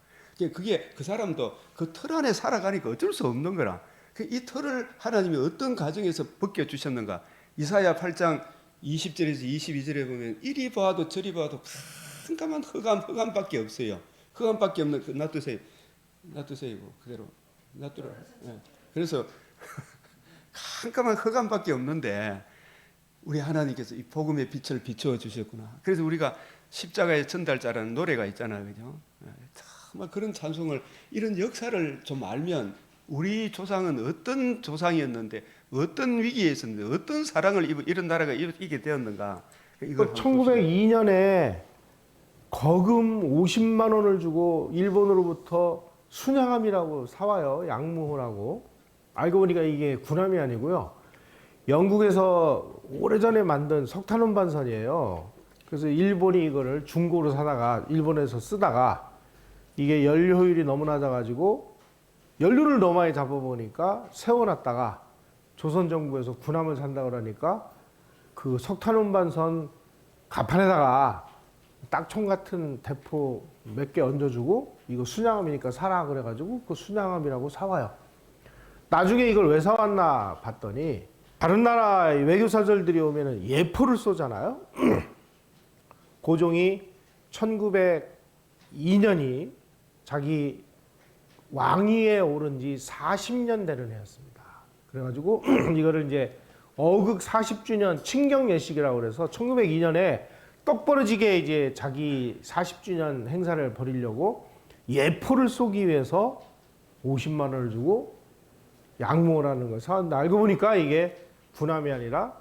그게 그 사람도 그 틀 안에 살아가니까 어쩔 수 없는 거라. 이 틀을 하나님이 어떤 가정에서 벗겨주셨는가. 이사야 8장 20절에서 22절에 보면 이리 봐도 저리 봐도 깜깜한 흑암밖에 없어요. 흑암밖에 없는 놔두세요. 그대로 놔두라. 네. 그래서 깜깜한 흑암밖에 없는데 우리 하나님께서 이 복음의 빛을 비추어 주셨구나. 그래서 우리가 십자가의 전달자라는 노래가 있잖아요, 그죠? 정말 그런 찬송을 이런 역사를 좀 알면 우리 조상은 어떤 조상이었는데 어떤 위기에 있었는데 어떤 사랑을 입어 이런 나라가 이게 되었는가. 이걸 1902년에 거금 50만 원을 주고 일본으로부터 순양함이라고 사와요. 양무호라고. 알고 보니까 이게 군함이 아니고요. 영국에서 오래전에 만든 석탄 운반선이에요. 그래서 일본이 이거를 중고로 사다가 일본에서 쓰다가 이게 연료 효율이 너무 낮아가지고 연료를 너무 많이 잡아보니까 세워놨다가 조선 정부에서 군함을 산다 그러니까 그 석탄 운반선 갑판에다가 딱총 같은 대포 몇 개 얹어주고 이거 순양함이니까 사라 그래가지고 그 순양함이라고 사와요. 나중에 이걸 왜 사왔나 봤더니 다른 나라 외교사절들이 오면은 예포를 쏘잖아요. 고종이 1902년이 자기 왕위에 오른 지 40년 되는 해였습니다. 그래가지고 이거를 이제 어극 40주년 친경 예식이라고 그래서 1902년에 떡 벌어지게 이제 자기 40주년 행사를 벌이려고 예포를 쏘기 위해서 50만 원을 주고 양모라는 걸 사왔는데 알고 보니까 이게 군함이 아니라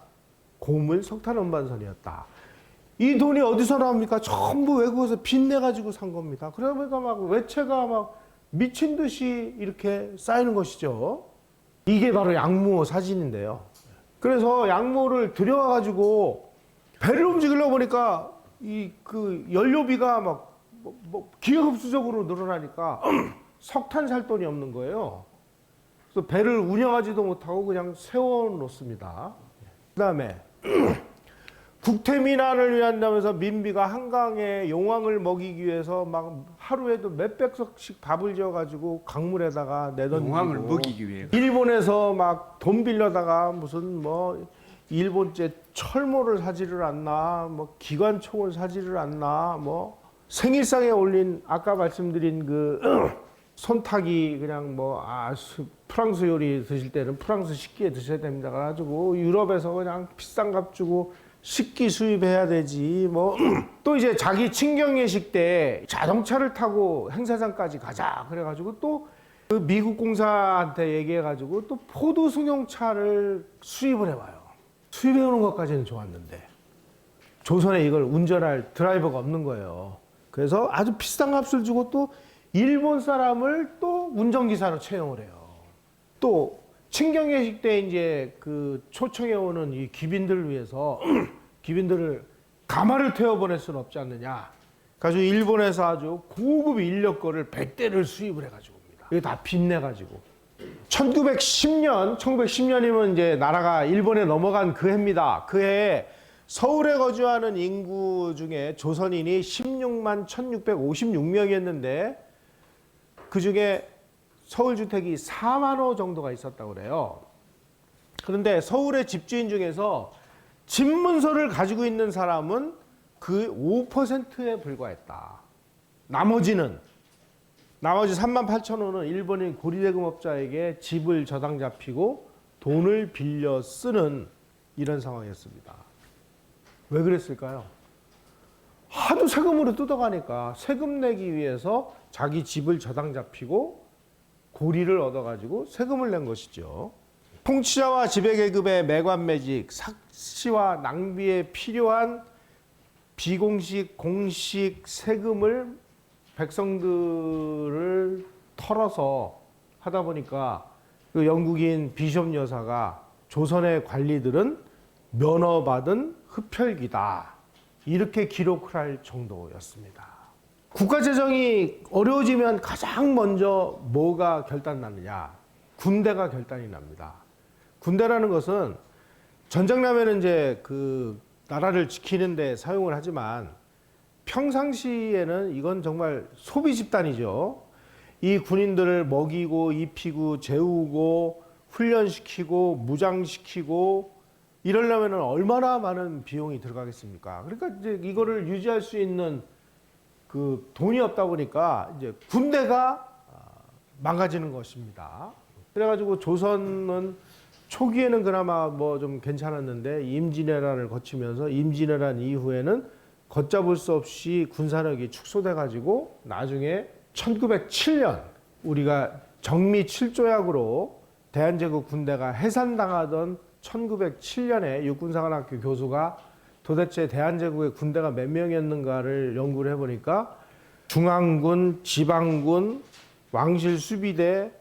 고물 석탄 운반선이었다. 이 돈이 어디서 나옵니까? 전부 외국에서 빚내가지고 산 겁니다. 그러니까 막 외채가 막 미친 듯이 이렇게 쌓이는 것이죠. 이게 바로 양모 사진인데요. 그래서 양모를 들여와가지고 배를 움직이려고 보니까 이 그 연료비가 막 기하급수적으로 늘어나니까 석탄 살 돈이 없는 거예요. 그래서 배를 운영하지도 못하고 그냥 세워놓습니다. 그다음에 국태민안을 위한다면서 민비가 한강에 용왕을 먹이기 위해서 막 하루에도 몇백 석씩 밥을 지어가지고 강물에다가 내던지고 용왕을 먹이기 위해 일본에서 막 돈 빌려다가 무슨 뭐 일본제 철모를 사지를 않나 뭐 기관총을 사지를 않나 뭐 생일상에 올린 아까 말씀드린 그 손탁이 그냥 뭐 프랑스 요리 드실 때는 프랑스 식기에 드셔야 됩니다. 그래가지고 유럽에서 그냥 비싼 값 주고 식기 수입해야 되지 뭐 또 이제 자기 친경예식 때 자동차를 타고 행사장까지 가자 그래가지고 또 그 미국 공사한테 얘기해가지고 또 포도 승용차를 수입을 해와요. 수입해오는 것까지는 좋았는데 조선에 이걸 운전할 드라이버가 없는 거예요. 그래서 아주 비싼 값을 주고 또 일본 사람을 또 운전기사로 채용을 해요. 또 친경예식 때 이제 그 초청해 오는 이 귀빈들을 위해서 귀빈들을 가마를 태워 보낼 수는 없지 않느냐. 가지고 일본에서 아주 고급 인력거를 100대를 수입을 해가지고 옵니다. 이게 다 빚내가지고. 1910년이면 이제 나라가 일본에 넘어간 그 해입니다. 그 해에 서울에 거주하는 인구 중에 조선인이 16만 1656명이었는데 그 중에 서울 주택이 4만 호 정도가 있었다고 그래요. 그런데 서울의 집주인 중에서 집문서를 가지고 있는 사람은 그 5%에 불과했다. 나머지 3만 8천 호는 일본인 고리대금업자에게 집을 저당 잡히고 돈을 빌려 쓰는 이런 상황이었습니다. 왜 그랬을까요? 하도 세금으로 뜯어가니까 세금 내기 위해서 자기 집을 저당 잡히고 고리를 얻어가지고 세금을 낸 것이죠. 통치자와 지배계급의 매관매직, 삭시와 낭비에 필요한 비공식, 공식 세금을 백성들을 털어서 하다 보니까 그 영국인 비숍 여사가 조선의 관리들은 면허받은 흡혈귀다. 이렇게 기록을 할 정도였습니다. 국가 재정이 어려워지면 가장 먼저 뭐가 결단나느냐? 군대가 결단이 납니다. 군대라는 것은 전쟁 나면은 이제 그 나라를 지키는 데 사용을 하지만 평상시에는 이건 정말 소비 집단이죠. 이 군인들을 먹이고 입히고 재우고 훈련시키고 무장시키고 이러려면 얼마나 많은 비용이 들어가겠습니까? 그러니까 이제 이거를 유지할 수 있는 그 돈이 없다 보니까 이제 군대가 망가지는 것입니다. 그래가지고 조선은 초기에는 그나마 뭐 좀 괜찮았는데 임진왜란을 거치면서 임진왜란 이후에는 걷잡을 수 없이 군사력이 축소돼가지고 나중에 1907년 우리가 정미 7조약으로 대한제국 군대가 해산당하던 1907년에 육군사관학교 교수가 도대체 대한제국의 군대가 몇 명이었는가를 연구를 해보니까 중앙군, 지방군, 왕실수비대,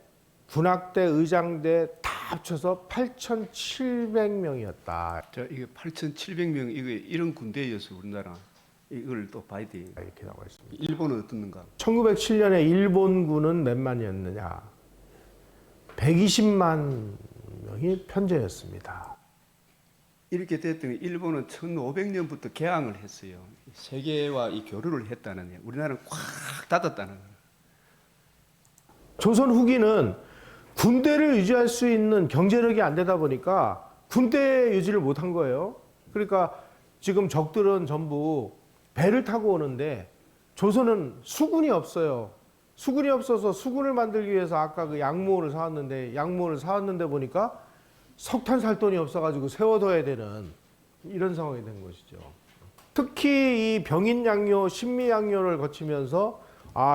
군악대, 의장대 다 합쳐서 8,700명이었다. 이게 8,700명 이런 군대여서 우리나라 이걸 또 봐야 돼. 이렇게 나와 있습니다. 일본은 어떻는가? 1907년에 일본군은 몇만이었느냐? 120만 명이 편제였습니다. 이렇게 됐더니 일본은 1500년부터 개항을 했어요. 세계와 이 교류를 했다는 거예요. 우리나라는 꽉 닫았다는 거예요. 조선 후기는 군대를 유지할 수 있는 경제력이 안 되다 보니까 군대 유지를 못한 거예요. 그러니까 지금 적들은 전부 배를 타고 오는데 조선은 수군이 없어요. 수군이 없어서 수군을 만들기 위해서 아까 그 양모를 사왔는데 보니까 석탄 살 돈이 없어가지고 세워둬야 되는 이런 상황이 된 것이죠. 특히 이 병인양요, 신미양요를 거치면서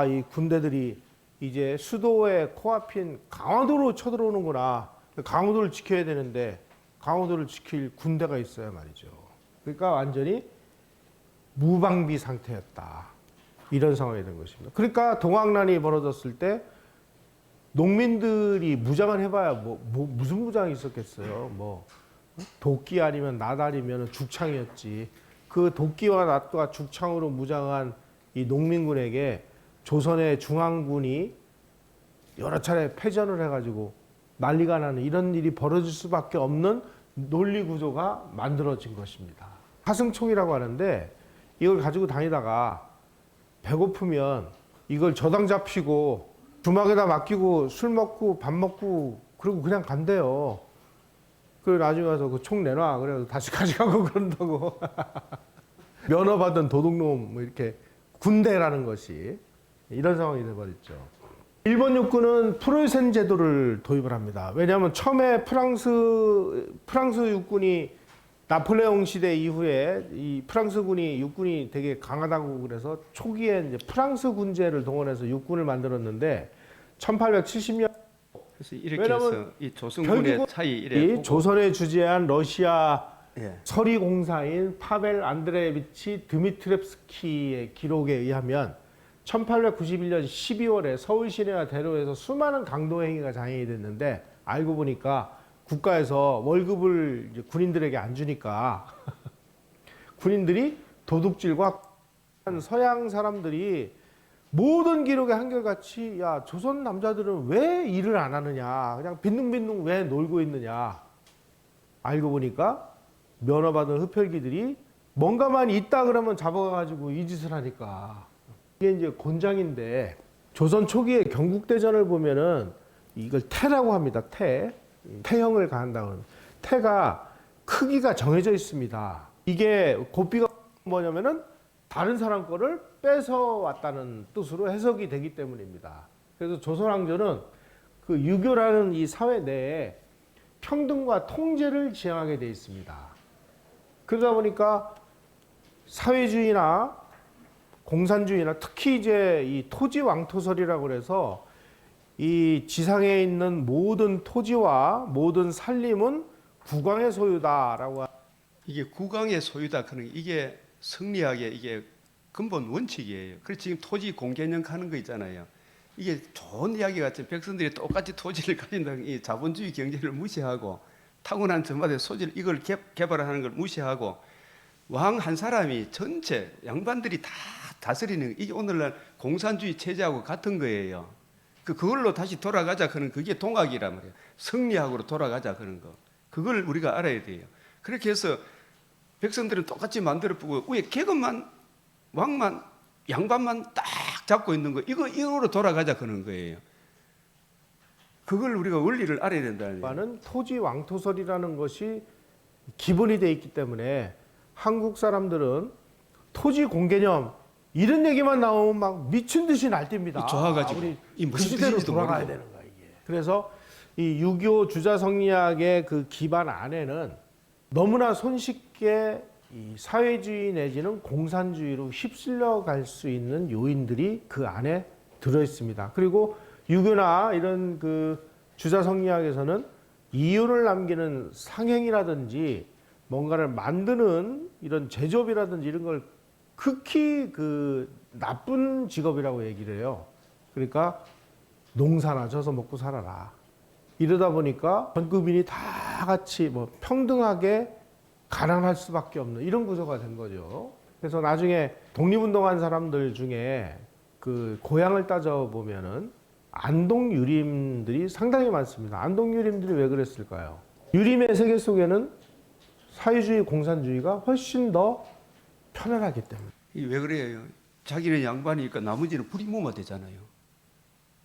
이 군대들이 이제 수도의 코앞인 강화도로 쳐들어오는구나. 강화도를 지켜야 되는데 강화도를 지킬 군대가 있어야 말이죠. 그러니까 완전히 무방비 상태였다. 이런 상황이 된 것입니다. 그러니까 동학난이 벌어졌을 때 농민들이 무장을 해봐야 무슨 무장이 있었겠어요. 뭐 도끼 아니면 나달이면 죽창이었지. 그 도끼와 낫과 죽창으로 무장한 이 농민군에게 조선의 중앙군이 여러 차례 패전을 해가지고 난리가 나는 이런 일이 벌어질 수밖에 없는 논리 구조가 만들어진 것입니다. 하승총이라고 하는데 이걸 가지고 다니다가 배고프면 이걸 저당 잡히고 주막에다 맡기고 술 먹고 밥 먹고 그리고 그냥 간대요. 그리고 나중에 와서 그 총 내놔. 그래서 다시 가져가고 그런다고. 면허 받은 도둑놈 뭐 이렇게 군대라는 것이 이런 상황이 돼버렸죠. 일본 육군은 프로이센 제도를 도입을 합니다. 왜냐하면 처음에 프랑스 육군이 나폴레옹 시대 이후에 이 프랑스군이 육군이 되게 강하다고 그래서 초기에 이제 프랑스 군제를 동원해서 육군을 만들었는데 1870년 그래서 이렇게 해서 이 조선군의 차이 이래 이 보고 조선에 주재한 러시아 예. 서리공사인 파벨 안드레비치 드미트랩스키의 기록에 의하면 1891년 12월에 서울 시내와 대로에서 수많은 강도 행위가 장애이 됐는데 알고 보니까 국가에서 월급을 이제 군인들에게 안 주니까 군인들이 도둑질과 서양 사람들이 모든 기록에 한결같이 야 조선 남자들은 왜 일을 안 하느냐 그냥 빈둥빈둥 왜 놀고 있느냐 알고 보니까 면허 받은 흡혈귀들이 뭔가만 있다 그러면 잡아가지고 이 짓을 하니까 이게 이제 곤장인데 조선 초기에 경국대전을 보면은 이걸 태라고 합니다. 태형을 가한다고 합니다. 태가 크기가 정해져 있습니다. 이게 고삐가 뭐냐면은 다른 사람 거를 뺏어왔다는 뜻으로 해석이 되기 때문입니다. 그래서 조선왕조는 그 유교라는 이 사회 내에 평등과 통제를 지향하게 돼 있습니다. 그러다 보니까 사회주의나 공산주의나 특히 이제 이 토지 왕토설이라고 그래서 이 지상에 있는 모든 토지와 모든 산림은 국왕의 소유다라고 이게 국왕의 소유다 그는 이게 성리학의 이게 근본 원칙이에요. 그래서 지금 토지 공개념 하는 거 있잖아요. 이게 좋은 이야기 같죠. 백성들이 똑같이 토지를 가진다는 이 자본주의 경제를 무시하고 타고난 저마다 소질 이걸 개발하는 걸 무시하고 왕 한 사람이 전체 양반들이 다 다스리는 이게 오늘날 공산주의 체제하고 같은 거예요. 그걸로 다시 돌아가자 하는 그게 동학이란 말이에요. 성리학으로 돌아가자 하는 거. 그걸 우리가 알아야 돼요. 그렇게 해서 백성들은 똑같이 만들어 보고 위에 계급만 왕만 양반만 딱 잡고 있는 거 이거로 돌아가자 하는 거예요. 그걸 우리가 원리를 알아야 된다는 거예요. 는 토지 왕토설이라는 것이 기본이 돼 있기 때문에 한국 사람들은 토지 공개념 이런 얘기만 나오면 막 미친 듯이 날뜁니다. 좋아가지고 우리 이 그 무슨 시대로 뜻인지도 돌아가야 모르고. 되는 거야 이게. 그래서 이 유교 주자성리학의 그 기반 안에는 너무나 손쉽게 이 사회주의 내지는 공산주의로 휩쓸려 갈 수 있는 요인들이 그 안에 들어 있습니다. 그리고 유교나 이런 그 주자성리학에서는 이윤을 남기는 상행이라든지 뭔가를 만드는 이런 제조업이라든지 이런 걸 극히 그 나쁜 직업이라고 얘기를 해요. 그러니까 농사나 져서 먹고 살아라. 이러다 보니까 전국민이 다 같이 뭐 평등하게 가난할 수밖에 없는 이런 구조가 된 거죠. 그래서 나중에 독립운동한 사람들 중에 그 고향을 따져 보면은 안동 유림들이 상당히 많습니다. 안동 유림들이 왜 그랬을까요? 유림의 세계 속에는 사회주의, 공산주의가 훨씬 더 편안하기 때문에. 이게 왜 그래요? 자기는 양반이니까 나머지는 부리모마 되잖아요.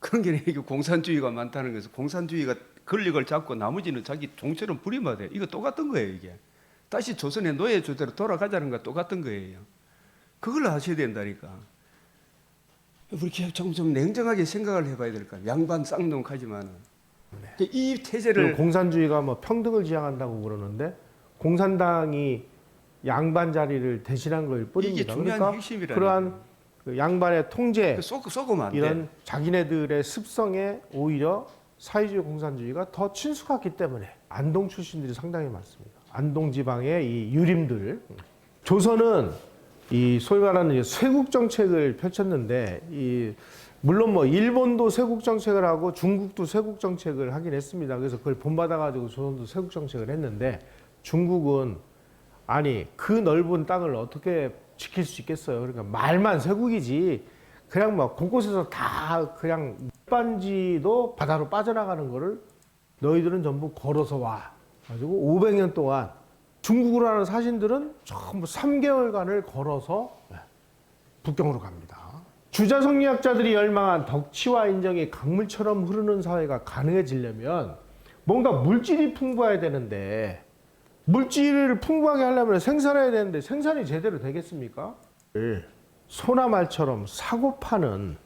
그런 게 이게 공산주의가 많다는 것은 공산주의가 권력을 잡고 나머지는 자기 종처럼 부리모마 돼. 이거 똑같은 거예요, 이게. 다시 조선의 노예 주대로 돌아가자는 거 똑같은 거예요. 그걸 하셔야 된다니까. 우리 좀 냉정하게 생각을 해봐야 될 거야. 양반 쌍놈하지만은 이 태제를 공산주의가 뭐 평등을 지향한다고 그러는데 공산당이 양반 자리를 대신한 거일 뿐입니다. 이게 중요한 그러니까 핵심이라는 그러한 그 양반의 통제 쏘고면 안 돼. 이런 자기네들의 습성에 오히려 사회주의 공산주의가 더 친숙하기 때문에 안동 출신들이 상당히 많습니다. 안동 지방의 이 유림들. 조선은 이 소위 말하는 쇄국 정책을 펼쳤는데 물론 뭐 일본도 쇄국 정책을 하고 중국도 쇄국 정책을 하긴 했습니다. 그래서 그걸 본받아 가지고 조선도 쇄국 정책을 했는데 중국은 아니 그 넓은 땅을 어떻게 지킬 수 있겠어요. 그러니까 말만 쇄국이지 그냥 막 곳곳에서 다 그냥 반지도 바다로 빠져나가는 거를 너희들은 전부 걸어서 와 가지고 500년 동안 중국으로 하는 사신들은 전부 3개월간을 걸어서 북경으로 갑니다. 주자 성리학자들이 열망한 덕치와 인정이 강물처럼 흐르는 사회가 가능해지려면 뭔가 물질이 풍부해야 되는데 물질을 풍부하게 하려면 생산해야 되는데 생산이 제대로 되겠습니까? 소나 말처럼 사고 파는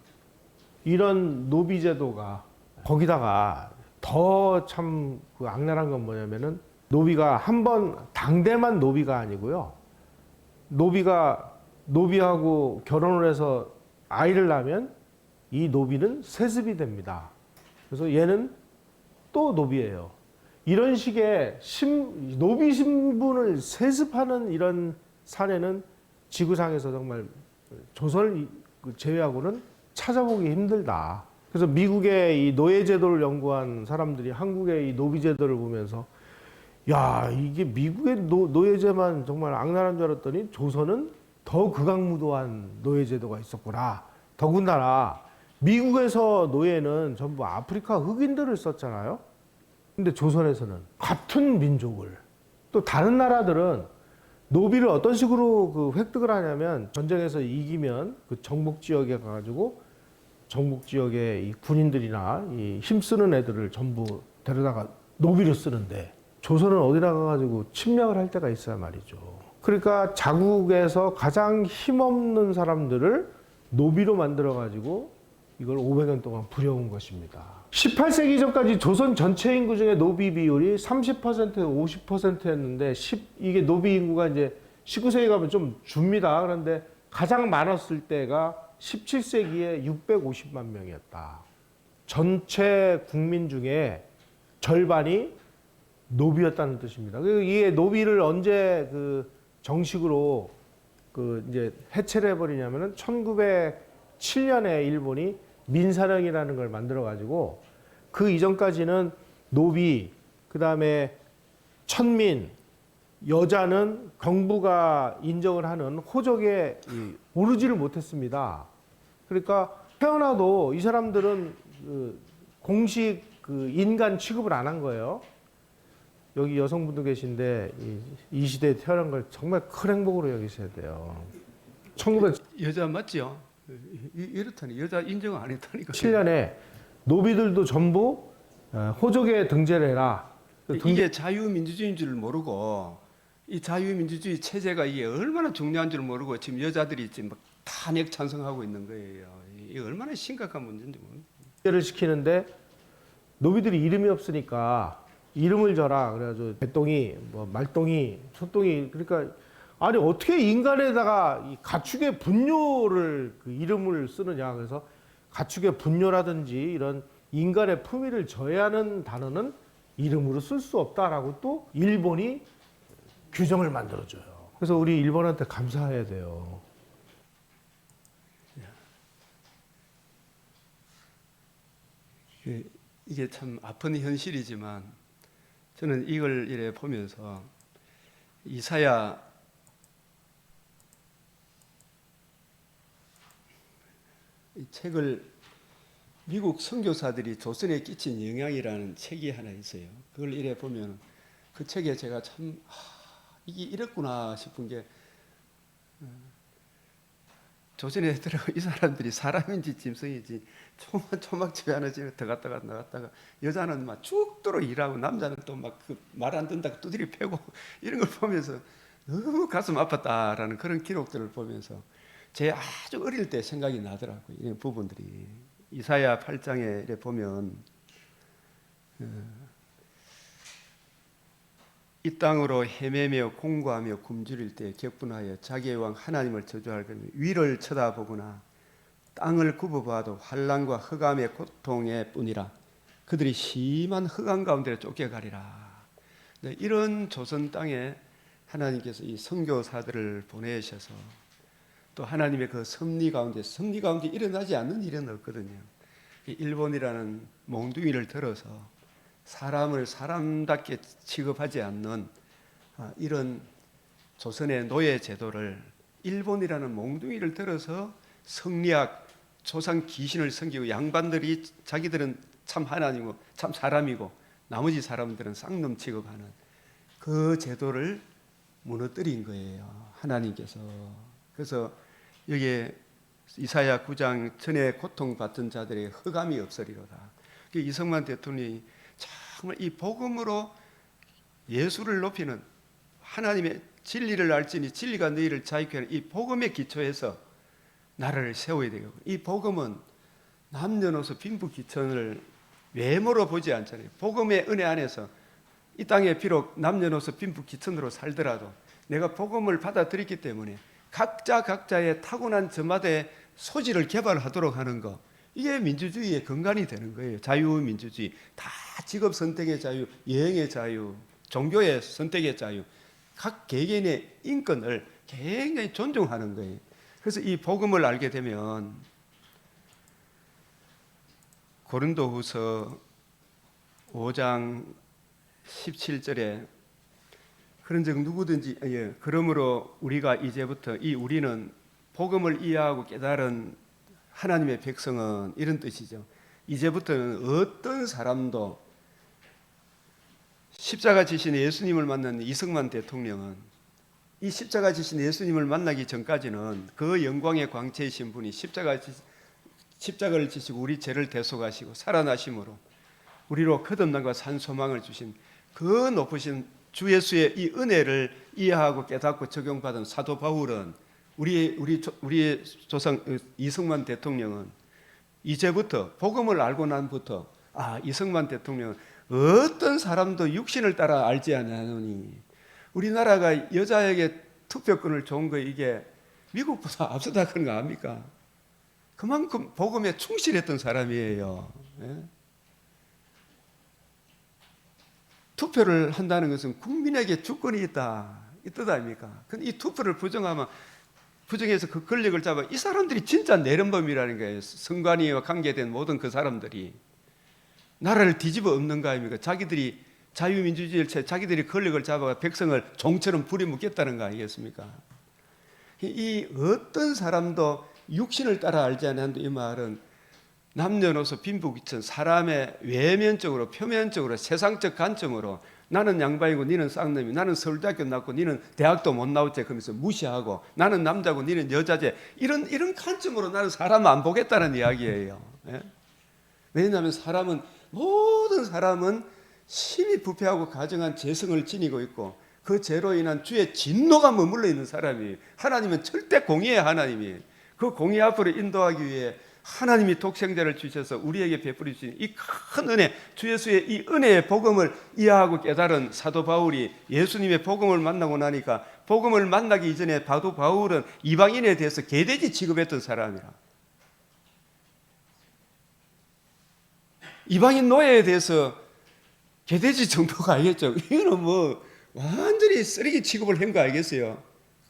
이런 노비 제도가 거기다가 더 참 그 악랄한 건 뭐냐면은 노비가 한 번 당대만 노비가 아니고요. 노비하고 결혼을 해서 아이를 낳으면 이 노비는 세습이 됩니다. 그래서 얘는 또 노비예요. 이런 식의 노비 신분을 세습하는 이런 사례는 지구상에서 정말 조선을 제외하고는 찾아보기 힘들다. 그래서 미국의 이 노예제도를 연구한 사람들이 한국의 이 노비제도를 보면서 야, 이게 미국의 노예제만 정말 악랄한 줄 알았더니 조선은 더 극악무도한 노예제도가 있었구나. 더군다나 미국에서 노예는 전부 아프리카 흑인들을 썼잖아요. 근데 조선에서는 같은 민족을 또 다른 나라들은 노비를 어떤 식으로 그 획득을 하냐면 전쟁에서 이기면 그 정복 지역에 가가지고 정복 지역의 이 군인들이나 이 힘쓰는 애들을 전부 데려다가 노비로 쓰는데 조선은 어디 나가가지고 침략을 할 때가 있어야 말이죠. 그러니까 자국에서 가장 힘없는 사람들을 노비로 만들어가지고 이걸 500년 동안 부려온 것입니다. 18세기 전까지 조선 전체 인구 중에 노비 비율이 30%, 50%였는데 이게 노비 인구가 이제 19세기 가면 좀 줍니다. 그런데 가장 많았을 때가 17세기에 650만 명이었다. 전체 국민 중에 절반이 노비였다는 뜻입니다. 이게 노비를 언제 그 정식으로 그 이제 해체를 해버리냐면은 1907년에 일본이 민사령이라는 걸 만들어 가지고 그 이전까지는 노비, 그 다음에 천민, 여자는 경부가 인정을 하는 호적에 오르지를 못했습니다. 그러니까 태어나도 이 사람들은 그 공식 그 인간 취급을 안 한 거예요. 여기 여성분도 계신데 이 시대에 태어난 걸 정말 큰 행복으로 여기셔야 돼요. 1907년에 여자 맞지요? 이렇다니 여자 인정 안 했다니까. 노비들도 전부 호적에 등재를 해라. 이게 자유민주주의인 줄 모르고 이 자유민주주의 체제가 이게 얼마나 중요한 줄 모르고 지금 여자들이 지금 막 탄핵 찬성하고 있는 거예요. 이게 얼마나 심각한 문제인지 모르겠어요. 등재를 시키는데 노비들이 이름이 없으니까 이름을 줘라. 그래가지고 개똥이, 뭐 말똥이, 소똥이. 그러니까 아니 어떻게 인간에다가 이 가축의 분뇨를 그 이름을 쓰느냐. 그래서 가축의 분뇨라든지 이런 인간의 품위를 저해하는 단어는 이름으로 쓸 수 없다라고 또 일본이 규정을 만들어줘요. 그래서 우리 일본한테 감사해야 돼요. 이게 참 아픈 현실이지만 저는 이걸 이래 보면서 이사야 이 책을 미국 선교사들이 조선에 끼친 영향이라는 책이 하나 있어요. 그걸 이래 보면 그 책에 제가 참 이게 이랬구나 싶은 게 조선에 들어가 이 사람들이 사람인지 짐승인지 초막집에 하나 집에 들어갔다가 나갔다가 여자는 막 죽도록 일하고 남자는 또 막 그 말 안 듣는다고 두드리 패고 이런 걸 보면서 너무 가슴 아팠다라는 그런 기록들을 보면서 제 아주 어릴 때 생각이 나더라고요. 이런 부분들이 이사야 8장에 이래 보면 이 땅으로 헤매며 공고하며 굶주릴 때 격분하여 자기의 왕 하나님을 저주할 것은 위를 쳐다보거나 땅을 굽어봐도 환난과 흑암의 고통에 뿐이라. 그들이 심한 흑암 가운데 쫓겨가리라. 이런 조선 땅에 하나님께서 이 선교사들을 보내셔서 또 하나님의 그 섭리 가운데 일어나지 않는 일은 없거든요. 일본이라는 몽둥이를 들어서 사람을 사람답게 취급하지 않는 이런 조선의 노예 제도를 일본이라는 몽둥이를 들어서 성리학 조상 귀신을 섬기고 양반들이 자기들은 참 하나님이고 참 사람이고 나머지 사람들은 쌍놈 취급하는 그 제도를 무너뜨린 거예요, 하나님께서. 그래서 여기에 이사야 9장 전에 고통받던 자들의 흑암이 없으리로다. 이승만 대통령이 정말 이 복음으로 예수를 높이는, 하나님의 진리를 알지니 진리가 너희를 자유케 하는 이 복음의 기초에서 나라를 세워야 되고, 이 복음은 남녀노소 빈부귀천을 외모로 보지 않잖아요. 복음의 은혜 안에서 이 땅에 비록 남녀노소 빈부귀천으로 살더라도 내가 복음을 받아들였기 때문에 각자의 타고난 저마다의 소질을 개발하도록 하는 거, 이게 민주주의의 근간이 되는 거예요. 자유민주주의. 다 직업 선택의 자유, 여행의 자유, 종교의 선택의 자유, 각 개개인의 인권을 굉장히 존중하는 거예요. 그래서 이 복음을 알게 되면 고린도후서 5장 17절에 그런 적 누구든지, 그러므로 우리가 이제부터, 이 우리는 복음을 이해하고 깨달은 하나님의 백성은, 이런 뜻이죠. 이제부터는 어떤 사람도, 십자가 지신 예수님을 만난 이승만 대통령은 이 십자가 지신 예수님을 만나기 전까지는 그 영광의 광채이신 분이 십자가를 지시고 우리 죄를 대속하시고 살아나심으로 우리로 거듭남과 산 소망을 주신 그 높으신 주 예수의 이 은혜를 이해하고 깨닫고 적용받은 사도 바울은, 우리의 조상 이승만 대통령은 이제부터 복음을 알고 난부터, 이승만 대통령은 어떤 사람도 육신을 따라 알지 않으니, 우리나라가 여자에게 투표권을 준 거 이게 미국보다 앞서다 그런 거 아닙니까? 그만큼 복음에 충실했던 사람이에요. 예? 투표를 한다는 것은 국민에게 주권이 있다, 이 뜻 아닙니까? 근데 이 투표를 부정해서 그 권력을 잡아, 이 사람들이 진짜 내른범이라는 거예요. 선관위와 관계된 모든 그 사람들이 나라를 뒤집어 엎는 거 아닙니까? 자기들이 자유민주주의를 자기들이 권력을 잡아 백성을 종처럼 부리묻겠다는 거 아니겠습니까? 이 어떤 사람도 육신을 따라 알지 않는다, 이 말은 남녀노소 빈부귀천 사람의 외면적으로, 표면적으로, 세상적 관점으로 나는 양반이고 니는 쌍놈이, 나는 서울대학교 나왔고 니는 대학도 못 나왔지 그러면서 무시하고, 나는 남자고 니는 여자지, 이런 관점으로 나는 사람 안 보겠다는 이야기예요. 예? 왜냐하면 모든 사람은 심히 부패하고 가증한 죄성을 지니고 있고 그 죄로 인한 주의 진노가 머물러 있는 사람이, 하나님은 절대 공의의 하나님이, 그 공의 앞으로 인도하기 위해 하나님이 독생자를 주셔서 우리에게 베풀어 주신 이 큰 은혜, 주 예수의 이 은혜의 복음을 이해하고 깨달은 사도 바울이 예수님의 복음을 만나고 나니까, 복음을 만나기 이전에 바울은 이방인에 대해서 개돼지 취급했던 사람이라, 이방인 노예에 대해서 개돼지 정도가 아니겠죠. 이거는 뭐 완전히 쓰레기 취급을 한 거 알겠어요.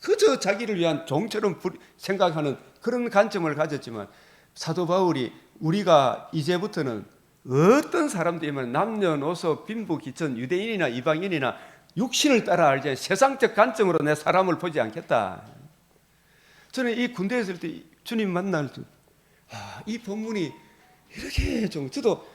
그저 자기를 위한 종처럼 생각하는 그런 관점을 가졌지만, 사도 바울이 우리가 이제부터는 어떤 사람들이면 남녀노소 빈부귀천 유대인이나 이방인이나 육신을 따라 알지 않는 세상적 관점으로 내 사람을 보지 않겠다. 저는 이 군대에 있을 때 주님 만날 때 이 본문이 이렇게 좀, 저도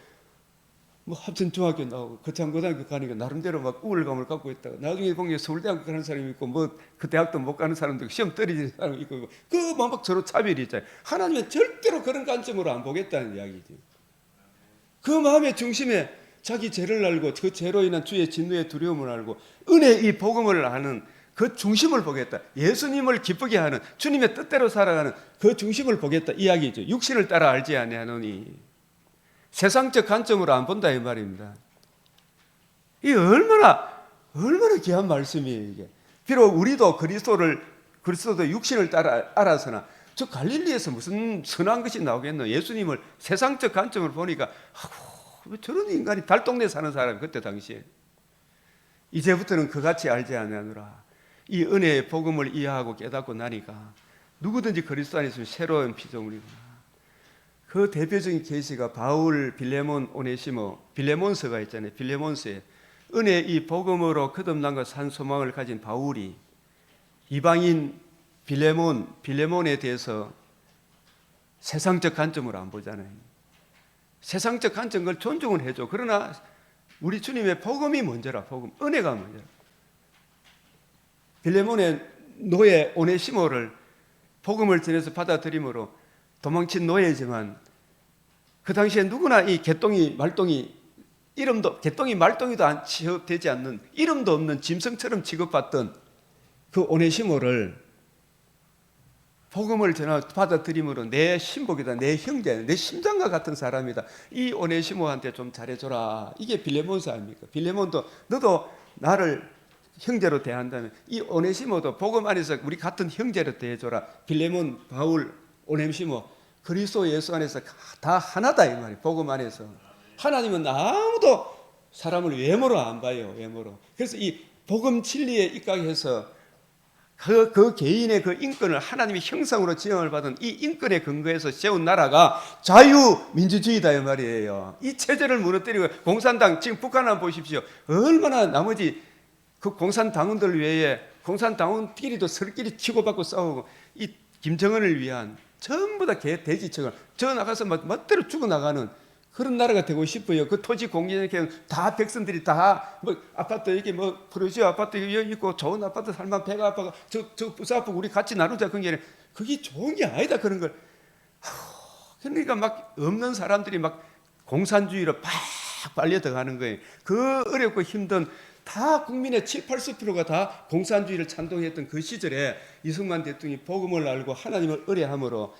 뭐 합천 중학교 나오고 거창 고등학교 가니까 나름대로 막 우월감을 갖고 있다가, 나중에 보면 서울대학교 가는 사람이 있고 뭐 그 대학도 못 가는 사람도 있고 시험 떨어지는 사람이 있고, 그 막 서로 차별이 있잖아요. 하나님은 절대로 그런 관점으로 안 보겠다는 이야기죠. 그 마음의 중심에 자기 죄를 알고 그 죄로 인한 주의 진노의 두려움을 알고 은혜의 이 복음을 아는 그 중심을 보겠다. 예수님을 기쁘게 하는, 주님의 뜻대로 살아가는 그 중심을 보겠다 이야기죠. 육신을 따라 알지 아니하노니, 세상적 관점으로 안 본다 이 말입니다. 이 얼마나 귀한 말씀이에요 이게. 비록 우리도 그리스도도 육신을 따라 알아서나, 저 갈릴리에서 무슨 선한 것이 나오겠노? 예수님을 세상적 관점으로 보니까 왜 저런 인간이 달동네 사는 사람이 그때 당시에. 이제부터는 그같이 알지 아니하노라. 이 은혜의 복음을 이해하고 깨닫고 나니까 누구든지 그리스도 안에 있으면 새로운 피조물이구나. 그 대표적인 계시가 바울, 빌레몬, 오네시모, 빌레몬서가 있잖아요. 빌레몬서에 은혜 이 복음으로 거듭남과 산 소망을 가진 바울이 이방인 빌레몬에 대해서 세상적 관점으로 안 보잖아요. 세상적 관점 걸 존중을 해줘. 그러나 우리 주님의 복음이 먼저라. 복음, 은혜가 먼저라. 빌레몬의 노예 오네시모를 복음을 전해서 받아들임으로 도망친 노예지만 그 당시에 누구나 이 개똥이 말똥이 개똥이 말똥이도 취급되지 않는 이름도 없는 짐승처럼 취급받던 그 오네시모를 복음을 전하 받아들임으로 내 신복이다, 내 형제, 내 심장과 같은 사람이다. 이 오네시모한테 좀 잘해줘라. 이게 빌레몬서 아닙니까? 빌레몬도 너도 나를 형제로 대한다면 이 오네시모도 복음 안에서 우리 같은 형제로 대해줘라. 빌레몬, 바울, 오네시모 그리스도 예수 안에서 다 하나다 이 말이에요. 복음 안에서 하나님은 아무도 사람을 외모로 안 봐요. 외모로. 그래서 이 복음 진리에 입각해서 그 개인의 그 인권을 하나님의 형상으로 지정을 받은 이 인권의 근거에서 세운 나라가 자유민주주의다 이 말이에요. 이 체제를 무너뜨리고 공산당 지금 북한 한번 보십시오. 얼마나 나머지 그 공산당원들 외에 공산당원끼리도 서로끼리 치고받고 싸우고 이 김정은을 위한 전부 다 돼지처럼 저 나가서 멋대로 죽어나가는 그런 나라가 되고 싶어요. 그 토지 공개는 다 백성들이 다 뭐 아파트 여기 뭐 프로지오 아파트 여기 있고 좋은 아파트 살만 배가 아파가 저 부서 아프고 우리 같이 나누자 그런 게 그게 좋은 게 아니다 그런 걸. 그러니까 막 없는 사람들이 막 공산주의로 팍 빨려 들어가는 거예요. 그 어렵고 힘든 다 국민의 7, 80%가 다 공산주의를 찬동했던 그 시절에 이승만 대통령이 복음을 알고 하나님을 의뢰함으로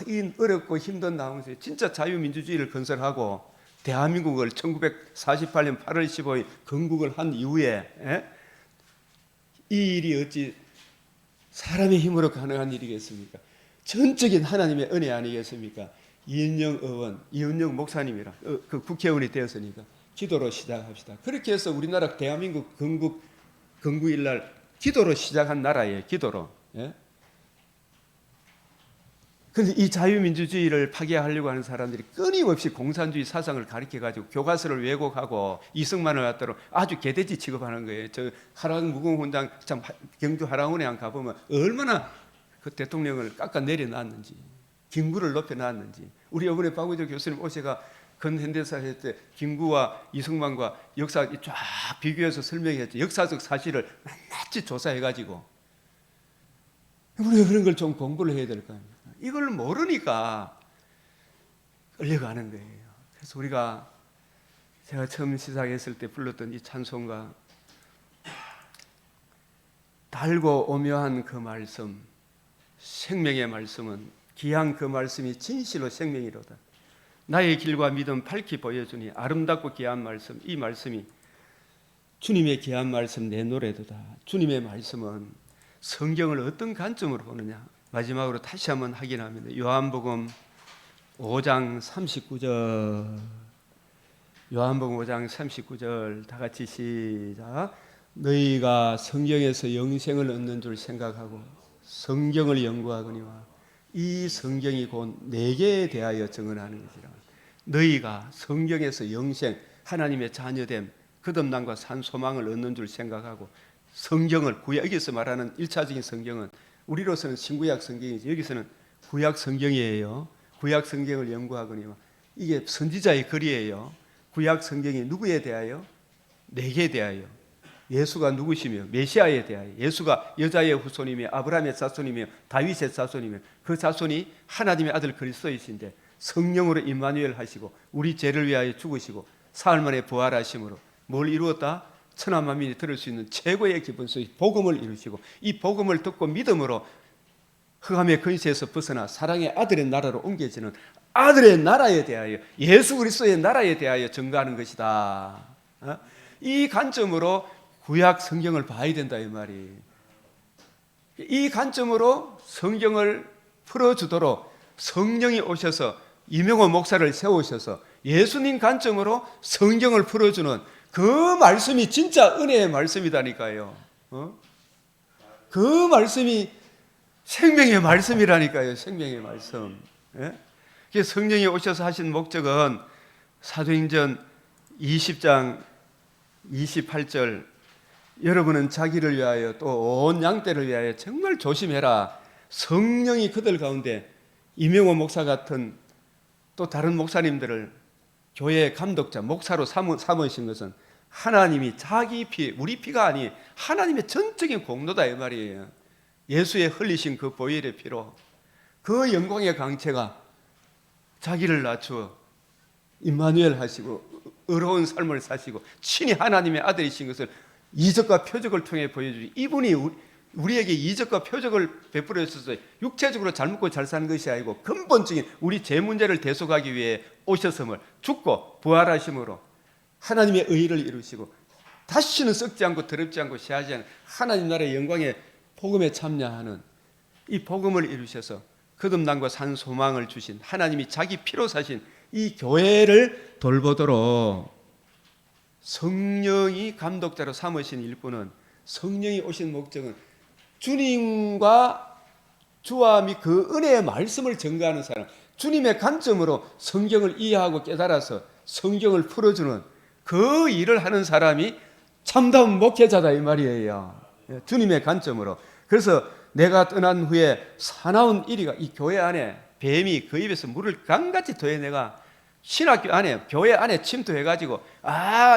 이 어렵고 힘든 나무에서 진짜 자유민주주의를 건설하고 대한민국을 1948년 8월 15일 건국을 한 이후에 이 일이 어찌 사람의 힘으로 가능한 일이겠습니까? 전적인 하나님의 은혜 아니겠습니까? 이은영 의원, 이은영 목사님이랑 그 국회의원이 되었으니까 기도로 시작합시다. 그렇게 해서 우리나라 대한민국 건국일날 기도로 시작한 나라예요. 기도로. 그런데 이 자유민주주의를 파괴하려고 하는 사람들이 끊임없이 공산주의 사상을 가르쳐가지고 교과서를 왜곡하고 이승만을 갖다로 아주 개돼지 취급하는 거예요. 저 하랑 무공훈장 참 경주 하랑원에 한 가보면 얼마나 그 대통령을 깎아 내려놨는지 김구를 높여놨는지 우리 이번에 박우조 교수님 오셔가 근현대사 할 때 김구와 이승만과 역사 쫙 비교해서 설명했죠. 역사적 사실을 낱낱이 조사해가지고 우리가 그런 걸 좀 공부를 해야 될 거 아닙니까? 이걸 모르니까 끌려가는 거예요. 그래서 우리가 제가 처음 시작했을 때 불렀던 이 찬송가 달고 오묘한 그 말씀 생명의 말씀은 귀한 그 말씀이 진실로 생명이로다. 나의 길과 믿음 밝히 보여주니 아름답고 귀한 말씀 이 말씀이 주님의 귀한 말씀 내 노래도다. 주님의 말씀은 성경을 어떤 관점으로 보느냐 마지막으로 다시 한번 확인합니다. 요한복음 5장 39절 요한복음 5장 39절 다 같이 시작. 너희가 성경에서 영생을 얻는 줄 생각하고 성경을 연구하거니와 이 성경이 곧 내게 대하여 증언하는 것이라. 너희가 성경에서 영생 하나님의 자녀됨 거듭남과 산 소망을 얻는 줄 생각하고 성경을 여기서 말하는 1차적인 성경은 우리로서는 신구약 성경이지 여기서는 구약 성경이에요. 구약 성경을 연구하거니와 이게 선지자의 글이에요. 구약 성경이 누구에 대하여? 내게 대하여. 예수가 누구시며 메시아에 대하여. 예수가 여자의 후손이며 아브라함의 자손이며 다윗의 자손이며 그 자손이 하나님의 아들 그리스도이신데 성령으로 임마누엘 하시고 우리 죄를 위하여 죽으시고 사흘 만에 부활하심으로 뭘 이루었다? 천하 만민이 들을 수 있는 최고의 기쁜 소식 복음을 이루시고 이 복음을 듣고 믿음으로 흑암의 근세에서 벗어나 사랑의 아들의 나라로 옮겨지는 아들의 나라에 대하여 예수 그리스도의 나라에 대하여 증거하는 것이다. 이 관점으로 구약 성경을 봐야 된다 이 말이. 이 관점으로 성경을 풀어주도록 성령이 오셔서 이명호 목사를 세우셔서 예수님 관점으로 성경을 풀어주는 그 말씀이 진짜 은혜의 말씀이다니까요. 그 말씀이 생명의 말씀이라니까요. 생명의 말씀. 성령이 오셔서 하신 목적은 사도행전 20장 28절 여러분은 자기를 위하여 또 온 양떼를 위하여 정말 조심해라. 성령이 그들 가운데 이명호 목사 같은 또 다른 목사님들을 교회 감독자, 목사로 삼으신 것은 하나님이 자기 피, 우리 피가 아니 하나님의 전적인 공로다 이 말이에요. 예수의 흘리신 그 보혈의 피로 그 영광의 강체가 자기를 낮추어 임마누엘 하시고 의로운 삶을 사시고 친히 하나님의 아들이신 것을 이적과 표적을 통해 보여주니 이분이 우리에게 이적과 표적을 베풀어 주셔서 육체적으로 잘 먹고 잘 사는 것이 아니고 근본적인 우리 죄 문제를 대속하기 위해 오셨음을 죽고 부활하심으로 하나님의 의를 이루시고 다시는 썩지 않고 더럽지 않고 쇠하지 않은 하나님 나라의 영광의 복음에 참여하는 이 복음을 이루셔서 거듭남과 산 소망을 주신 하나님이 자기 피로 사신 이 교회를 돌보도록 성령이 감독자로 삼으신 일꾼은 성령이 오신 목적은 주님과 주와 및 그 은혜의 말씀을 전가하는 사람, 주님의 관점으로 성경을 이해하고 깨달아서 성경을 풀어주는 그 일을 하는 사람이 참다운 목회자다 이 말이에요. 주님의 관점으로. 그래서 내가 떠난 후에 사나운 이리가 이 교회 안에 뱀이 그 입에서 물을 강같이 토해내가 신학교 안에 교회 안에 침투해가지고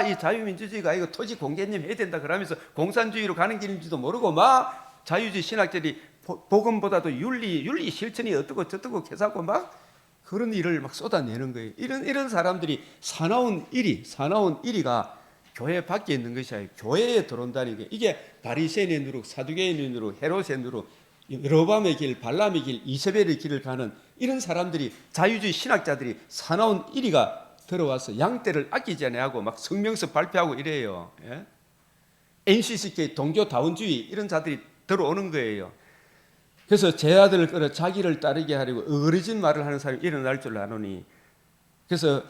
이 자유민주주의가 이거 토지 공개님 해야 된다 그러면서 공산주의로 가는 길인지도 모르고 막 자유주의 신학들이 복음보다도 윤리 실천이 어떻고 저떻고 해서고 막 그런 일을 막 쏟아내는 거예요. 이런 사람들이 사나운 이리가 교회 밖에 있는 것이 아니고 교회에 들어온다는 게 이게 바리새인의 누룩, 사두개인의 누룩, 헤롯의 누룩, 여로보암의 길, 발람의 길, 이세벨의 길을 가는 이런 사람들이 자유주의 신학자들이 사나운 이리가 들어와서 양떼를 아끼지 아니하고 막 성명서 발표하고 이래요. 예? NCCK 동교다원주의 이런 자들이 들어오는 거예요. 그래서 제 아들을 끌어 자기를 따르게 하려고 어리진 말을 하는 사람이 일어날 줄 아노니 그래서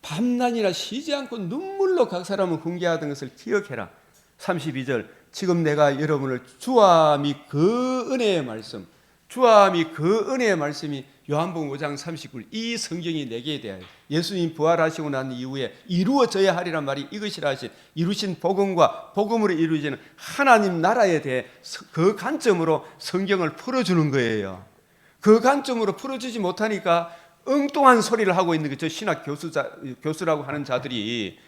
밤낮이나 쉬지 않고 눈물로 각 사람을 훈계하던 것을 기억해라. 32절 지금 내가 여러분을 주와 및 그 은혜의 말씀 주와 및 그 은혜의 말씀이 요한복음 5장 39절 이 성경이 내게 대하여 예수님 부활하시고 난 이후에 이루어져야 하리란 말이 이것이라 하신 이루신 복음과 복음으로 이루어지는 하나님 나라에 대해 그 관점으로 성경을 풀어주는 거예요. 그 관점으로 풀어주지 못하니까 엉뚱한 소리를 하고 있는 거죠. 신학 교수라고 하는 자들이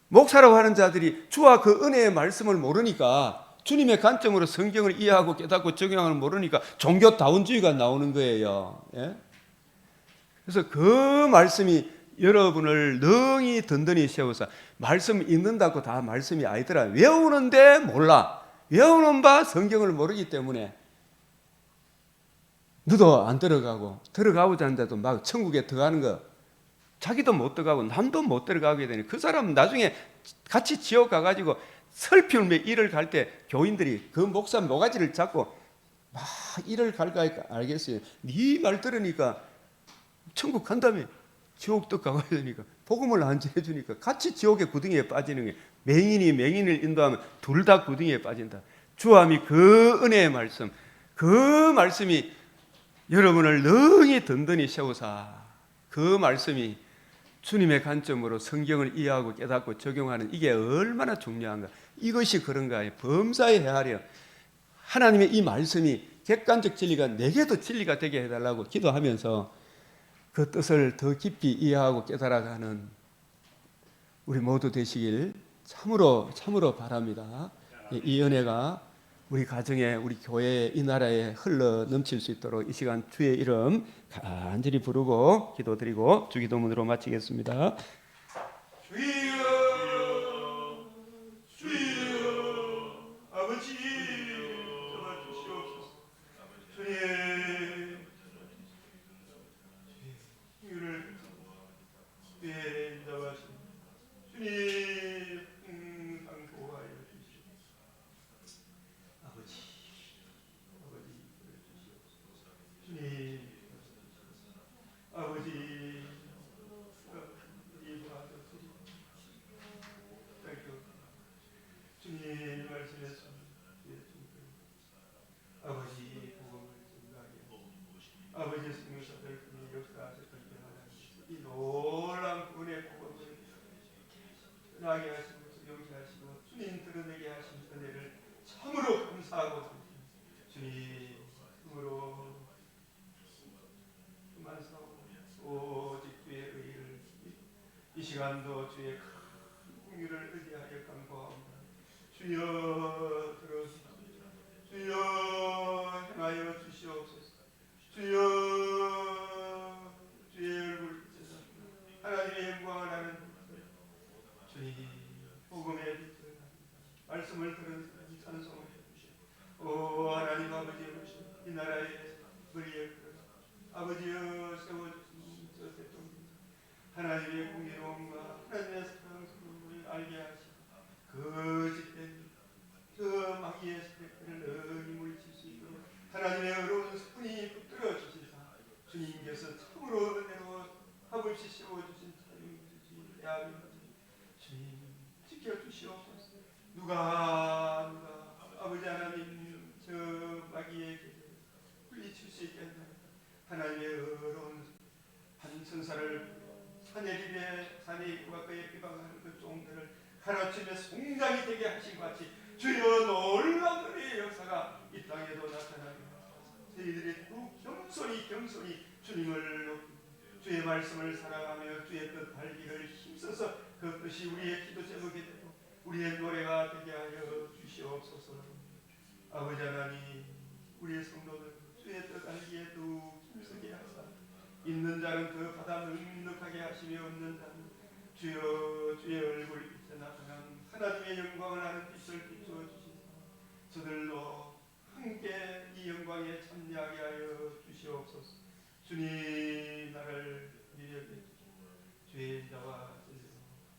목사라고 하는 자들이 주와 그 은혜의 말씀을 모르니까 주님의 관점으로 성경을 이해하고 깨닫고 적용하는 모르니까 종교다원주의가 나오는 거예요. 예? 그래서 그 말씀이 여러분을 능히 든든히 세워서 말씀 읽는다고 다 말씀이 아니더라. 외우는데 몰라. 외우는 바 성경을 모르기 때문에 너도 안 들어가고자 하는데도 막 천국에 들어가는 거 자기도 못 들어가고 남도 못 들어가게 되니 그 사람은 나중에 같이 지옥 가가지고 설피울며 일을 갈 때 교인들이 그 목사 모가지를 잡고 막 일을 갈까 알겠어요. 네 말 들으니까 천국 간다며 지옥도 가야 되니까 복음을 안 전해주니까 같이 지옥의 구덩이에 빠지는 거예요. 맹인이 맹인을 인도하면 둘 다 구덩이에 빠진다. 주함이 그 은혜의 말씀 그 말씀이 여러분을 능히 든든히 세우사 그 말씀이 주님의 관점으로 성경을 이해하고 깨닫고 적용하는 이게 얼마나 중요한가. 이것이 그런가. 범사에 헤아려 하나님의 이 말씀이 객관적 진리가 내게도 진리가 되게 해달라고 기도하면서 그 뜻을 더 깊이 이해하고 깨달아가는 우리 모두 되시길 참으로 바랍니다. 이 은혜가 우리 가정에 우리 교회에 이 나라에 흘러 넘칠 수 있도록 이 시간 주의 이름 간절히 부르고 기도드리고 주기도문으로 마치겠습니다. 주여 주여 아버지 도와주시옵소서. 주님 이를 주의 인도하신 주님 항상 보호하여 주시옵소서. 아버지 주님 아버지 이 아들들이 주님 말씀했습니다. 아버지 복음을 전하게 아버지 성령사들 역사하셨던 이 놀라운 은혜 복음을 전하게 하시고 용서하시고 주님 들은 이 시간도 주의 큰 긍휼을 의지하여 간구하옵니다. 주여 들어주시옵소서. 주여 행하여 주시옵소서. 주여 주의 얼굴 비춰서 하나님의 영광을 하는 주님 복음의 빛을 말씀을 들은 찬송을 해주시오. 오 하나님 아버지여 이 나라의 머리에 아버지여 세워주신 저 대통령 하나님의 공의로움과 하나님의 사랑스러움을 알게 하시고 그 집된 저 마귀의 세력들을 능히 물리칠 수 있도록 하나님의 어려운 손이 붙들어 주시사 주님께서 참으로 은혜로 합없이 세워주신 자유주신 대한민국 주님 지켜주시옵소서. 누가 아버지 하나님 저 마귀의 계를 물리칠 수 있게 한다. 하나님의 어려운 한 천사를 산의 입구가 그의 비방하는 그 종들을 가르치며 송장이 되게 하신 것 같이 주여 놀라운 은혜의 역사가 이 땅에도 나타나게 하소서. 저희들이 더욱 겸손히 주님을 높이고 주의 말씀을 살아가며 주의 뜻 달기를 힘써서 그 뜻이 우리의 기도 제목이 되고 우리의 노래가 되게 하여 주시옵소서. 아버지 하나님 우리의 성도들 주의 뜻 알기에 더욱 힘쓰게 하사 있는 자는 그 바다 넉넉하게 하시며 없는 자는 주여 주의 얼굴 빛에 나타난 하나님의 영광을 하는 빛을 비추어 주시사 저들도 함께 이 영광에 참여하게 하여 주시옵소서. 주님 나를 위하여 주시고 주의 자와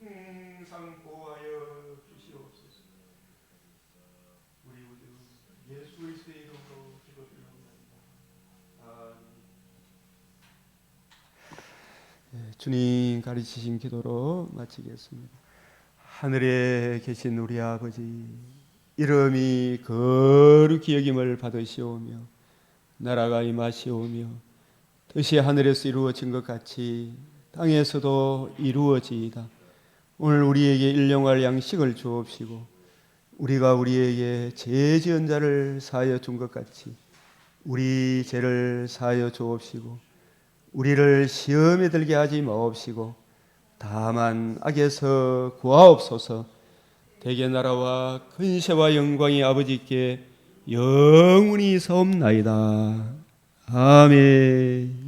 항상 보호하여 주시옵소서. 우리 모두 예수 그리스도의 이름으로 기도드립니다. 주님 가르치신 기도로 마치겠습니다. 하늘에 계신 우리 아버지 이름이 거룩히 여김을 받으시오며 나라가 임하시오며 뜻이 하늘에서 이루어진 것 같이 땅에서도 이루어지이다. 오늘 우리에게 일용할 양식을 주옵시고 우리가 우리에게 죄 지은 자를 사하여 준 것 같이 우리 죄를 사하여 주옵시고 우리를 시험에 들게 하지 마옵시고 다만 악에서 구하옵소서. 대개 나라와 근세와 영광이 아버지께 영원히 사옵나이다. 아멘.